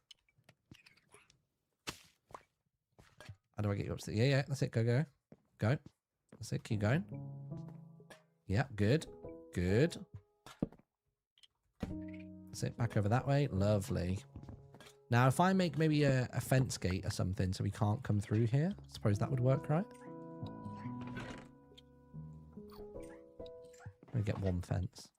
How do I get you upstairs? Yeah, yeah, that's it. Go, go. Go. That's it. Keep going. Yeah, good. Good. That's it. Back over that way. Lovely. Now, if I make maybe a fence gate or something so we can't come through here, I suppose that would work, right? We get one fence.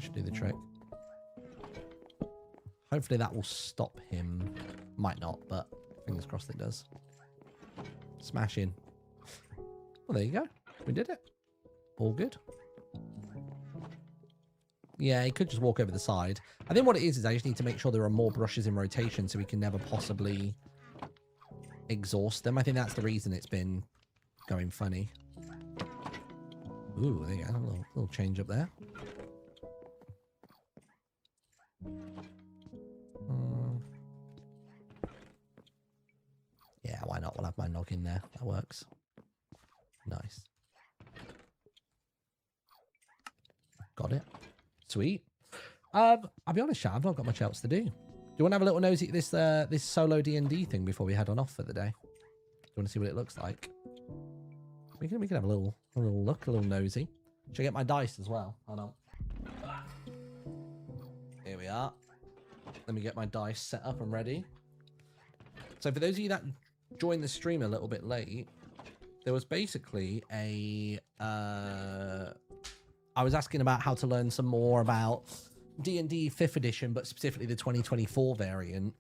That should do the trick. Hopefully that will stop him. Might not, but fingers crossed it does. Smash in. Well, there you go. We did it. All good. Yeah, he could just walk over the side. I think what it is I just need to make sure there are more brushes in rotation so we can never possibly exhaust them. I think that's the reason it's been going funny. Ooh, there you go. A little change up there. Yeah, why not? We'll have my nog in there. That works. Nice. Got it. Sweet. I'll be honest, chat, I've not got much else to do. Do you want to have a little nosy at this solo D&D thing before we head on off for the day? Do you want to see what it looks like? We can have a little look, a little nosy. Should I get my dice as well? Hold on. Here we are. Let me get my dice set up and ready. So for those of you that joined the stream a little bit late, there was basically a... I was asking about how to learn some more about D&D 5th edition, but specifically the 2024 variant.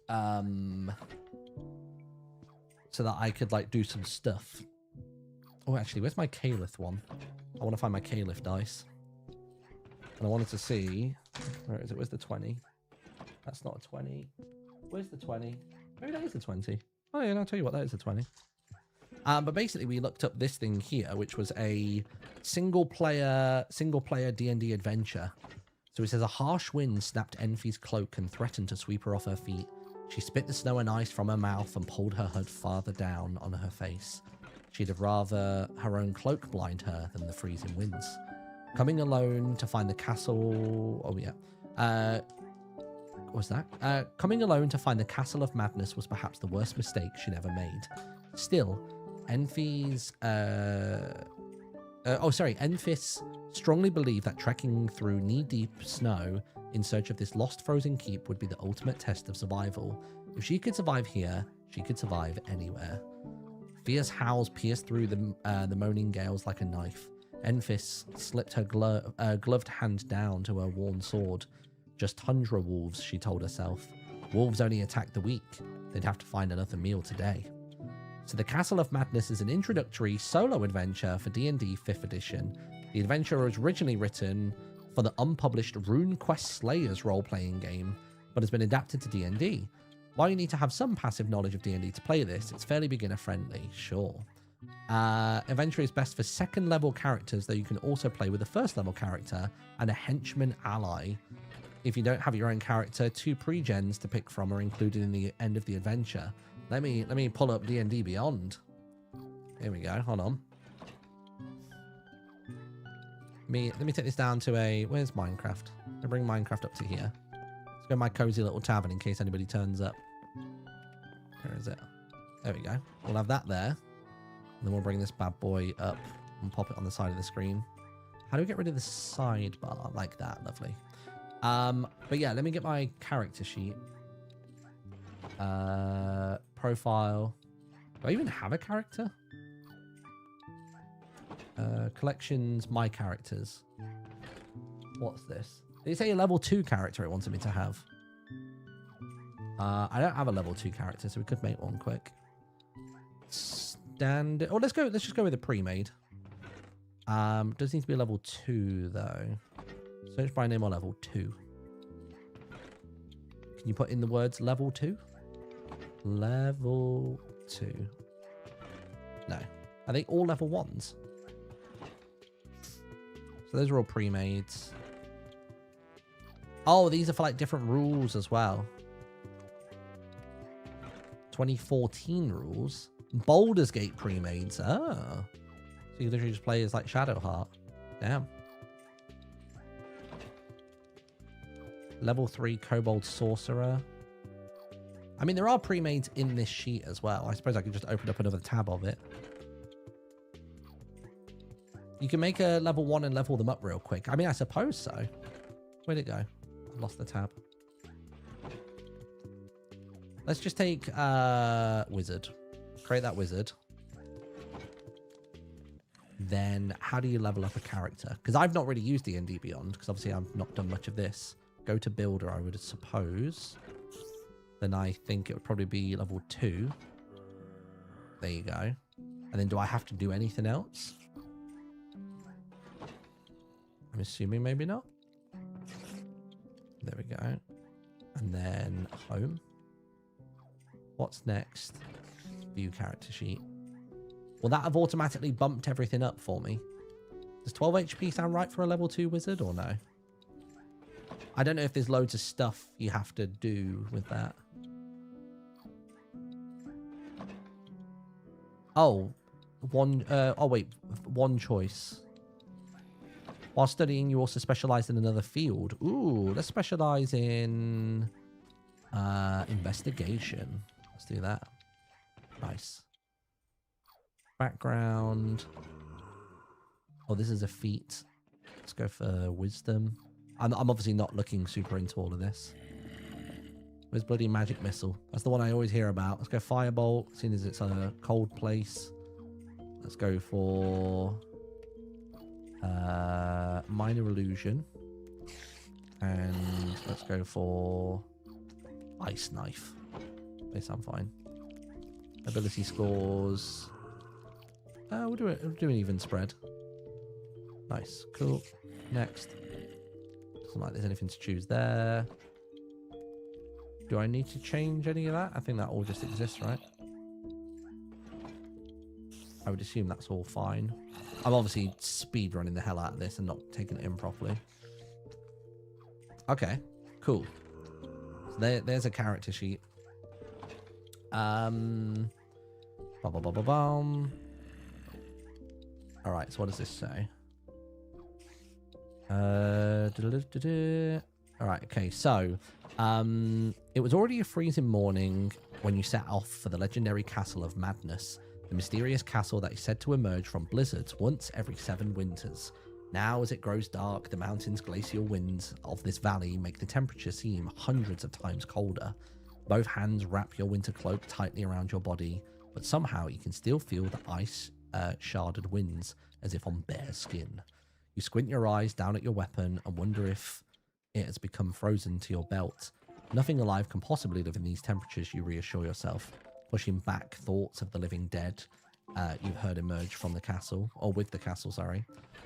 So that I could, like, do some stuff. Oh, actually, where's my Caliph one? I want to find my Caliph dice. And I wanted to see... Where is it? Where's the 20? That's not a 20. Where's the 20? Maybe that is a 20. Oh, yeah, I'll tell you what, that is a 20. But basically, we looked up this thing here, which was a single player D&D adventure. So it says, a harsh wind snapped Enfy's cloak and threatened to sweep her off her feet. She spit the snow and ice from her mouth and pulled her hood farther down on her face. She'd have rather her own cloak blind her than the freezing winds. Coming alone to find the castle... Oh, yeah. What was that? Coming alone to find the Castle of Madness was perhaps the worst mistake she'd ever made. Still, Enfys strongly believed that trekking through knee-deep snow in search of this lost frozen keep would be the ultimate test of survival. If she could survive here, she could survive anywhere. Fierce howls pierced through the moaning gales like a knife. Enfys slipped her gloved hand down to her worn sword. Just tundra wolves, she told herself. Wolves only attack the weak. They'd have to find another meal today. So the Castle of Madness is an introductory solo adventure for D&D 5th edition. The adventure was originally written for the unpublished RuneQuest Slayers role-playing game, but has been adapted to D&D. While you need to have some passive knowledge of D&D to play this, it's fairly beginner-friendly, sure. Adventure is best for second-level characters, though you can also play with a first-level character and a henchman ally. If you don't have your own character, 2 pre-gens to pick from are included in the end of the adventure. Let me pull up D&D Beyond. Here we go. Hold on. Let me take this down to a... Where's Minecraft? I'll bring Minecraft up to here. Let's go to my cozy little tavern in case anybody turns up. Where is it? There we go. We'll have that there. And then we'll bring this bad boy up and pop it on the side of the screen. How do we get rid of the sidebar? Like that. Lovely. But yeah, let me get my character sheet. Profile. Do I even have a character? Collections, my characters. What's this? Did it say a level 2 character it wanted me to have? I don't have a level 2 character, so we could make one quick. Standard. Oh, let's just go with a pre-made. Does need to be a level 2 though. Search by name or level 2. Can you put in the words level 2? Level 2. No. Are they all level 1s? So those are all pre-mades. Oh, these are for like different rules as well. 2014 rules. Baldur's Gate pre-mades. Oh. So you literally just play as like Shadowheart. Damn. Level 3 Kobold Sorcerer. I mean, there are pre-mades in this sheet as well. I suppose I could just open up another tab of it. You can make a level 1 and level them up real quick. I mean, I suppose so. Where'd it go? I lost the tab. Let's just take Wizard. Create that Wizard. then how do you level up a character? Because I've not really used D&D Beyond, because obviously I've not done much of this. Go to builder, I would suppose. Then I think it would probably be level 2. There you go. And then do I have to do anything else? I'm assuming maybe not. There we go. And then home. What's next? View character sheet. Will that have automatically bumped everything up for me? Does 12 HP sound right for a level 2 wizard or no? I don't know if there's loads of stuff you have to do with that. Oh, one choice. While studying, you also specialize in another field. Ooh, let's specialize in investigation. Let's do that. Nice. Background. Oh, this is a feat. Let's go for wisdom. I'm obviously not looking super into all of this. Where's bloody magic missile? That's the one I always hear about. Let's go firebolt, seeing as it's a cold place. Let's go for minor illusion. And let's go for ice knife. They sound fine. Ability scores. We'll do an even spread. Nice. Cool. Next. Doesn't like there's anything to choose there. Do I need to change any of that? I think that all just exists, right? I would assume that's all fine. I'm obviously speed running the hell out of this and not taking it in properly. Okay, cool. So there's a character sheet. All right, so what does this say? All right, okay, so it was already a freezing morning when you set off for the legendary Castle of Madness, the mysterious castle that is said to emerge from blizzards once every 7 winters. Now, as it grows dark, the mountain's glacial winds of this valley make the temperature seem hundreds of times colder. Both hands wrap your winter cloak tightly around your body, but somehow you can still feel the ice sharded winds as if on bare skin. You squint your eyes down at your weapon and wonder if it has become frozen to your belt. Nothing alive can possibly live in these temperatures, you reassure yourself, pushing back thoughts of the living dead you've heard emerge from the castle, or with the castle, sorry.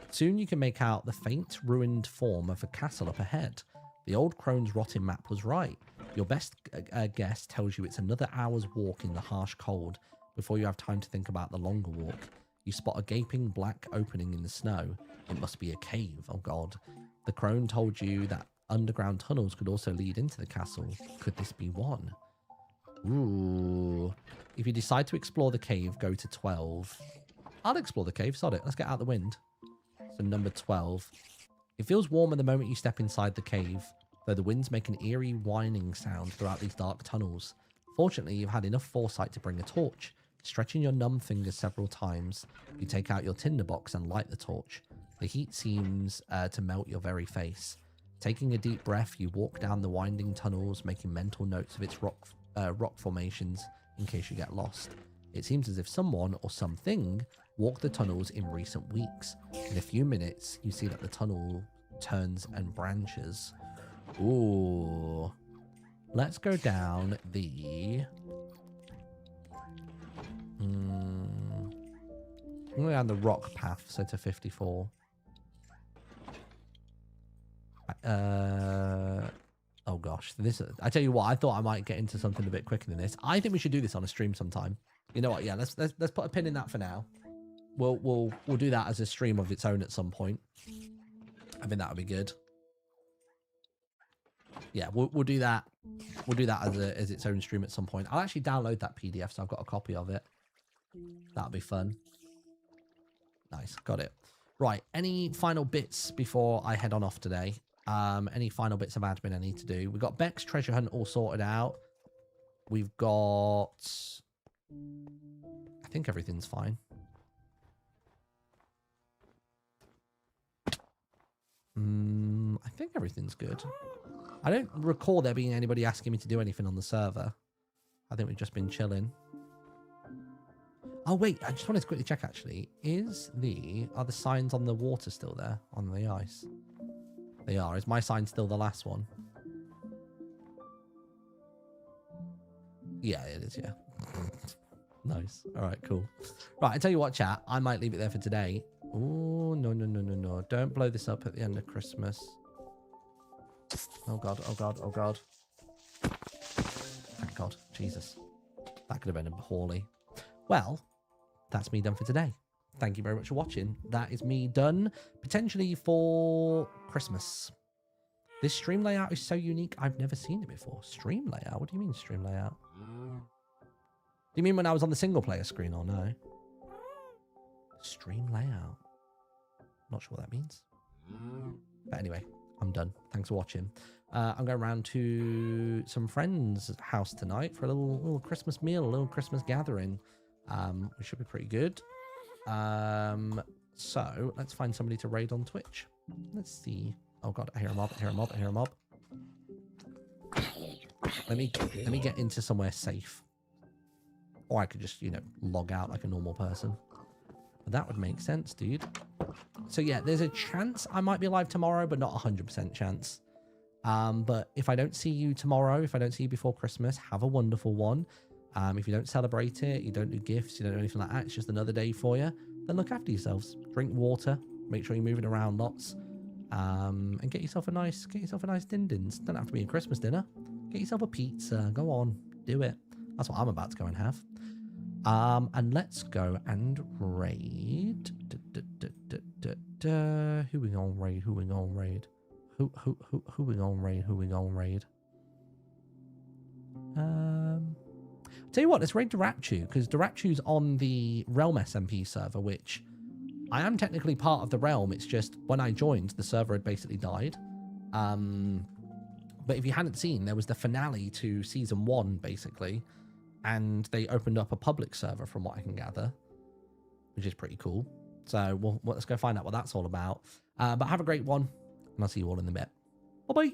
Soon you can make out the faint, ruined form of a castle up ahead. The old crone's rotting map was right. Your best guess tells you it's another hour's walk in the harsh cold before you have time to think about the longer walk. You spot a gaping black opening in the snow. It must be a cave, oh god. The crone told you that underground tunnels could also lead into the castle. Could this be one? Ooh. If you decide to explore the cave, go to 12. I'll explore the cave, sod it. Let's get out the wind. So number 12. It feels warmer the moment you step inside the cave, though the winds make an eerie whining sound throughout these dark tunnels. Fortunately, you've had enough foresight to bring a torch. Stretching your numb fingers several times, you take out your tinderbox and light the torch. The heat seems to melt your very face. Taking a deep breath, you walk down the winding tunnels, making mental notes of its rock formations in case you get lost. It seems as if someone or something walked the tunnels in recent weeks. In a few minutes, you see that the tunnel turns and branches. Ooh. Let's go down the... I'm going down the rock path, so to 54. Oh gosh, this. I tell you what, I thought I might get into something a bit quicker than this. I think we should do this on a stream sometime. You know what? Yeah, let's put a pin in that for now. We'll do that as a stream of its own at some point. I think that would be good. Yeah, we'll do that. We'll do that as its own stream at some point. I'll actually download that PDF, so I've got a copy of it. That'll be fun. Nice, got it. Right, any final bits before I head on off today? Any final bits of admin I need to do? We've got Beck's treasure hunt all sorted out. We've got... I think everything's fine. I think everything's good. I don't recall there being anybody asking me to do anything on the server. I think we've just been chilling. Oh wait, I just wanted to quickly check actually. Are the signs on the water still there? On the ice? They are. Is my sign still the last one? Yeah, it is, yeah. Nice. Alright, cool. Right, I tell you what, chat, I might leave it there for today. Oh, no. Don't blow this up at the end of Christmas. Oh god, oh god, oh god. Thank God. Jesus. That could have been poorly. Well, that's me done for today. Thank you very much for watching. That is me done, potentially for Christmas. This stream layout is so unique. I've never seen it before. Stream layout? What do you mean stream layout? Do you mean when I was on the single player screen or no? Stream layout. Not sure what that means. But anyway, I'm done. Thanks for watching. I'm going around to some friends' house tonight for a little Christmas meal, a little Christmas gathering, which should be pretty good. So let's find somebody to raid on Twitch. Let's see. Oh god, I hear a mob, I hear a mob, I hear a mob. Let me get into somewhere safe. Or I could just, you know, log out like a normal person. But that would make sense, dude. So yeah, there's a chance I might be live tomorrow, but not 100% chance. But if I don't see you tomorrow, if I don't see you before Christmas, have a wonderful one. If you don't celebrate it, you don't do gifts, you don't do anything like that, it's just another day for you, then look after yourselves. Drink water, make sure you're moving around lots, and get yourself a nice din-dins. Don't have to be a Christmas dinner. Get yourself a pizza. Go on, do it. That's what I'm about to go and have. And let's go and raid. Who we gonna raid? Who we gonna raid? Who we gonna raid? Who we gonna raid? Tell you what, let's raid Darachu, because Darachu's on the Realm SMP server, which I am technically part of the Realm. It's just when I joined, the server had basically died. But if you hadn't seen, there was the finale to season 1, basically, and they opened up a public server, from what I can gather, which is pretty cool. So let's go find out what that's all about. But have a great one, and I'll see you all in a bit. Bye-bye.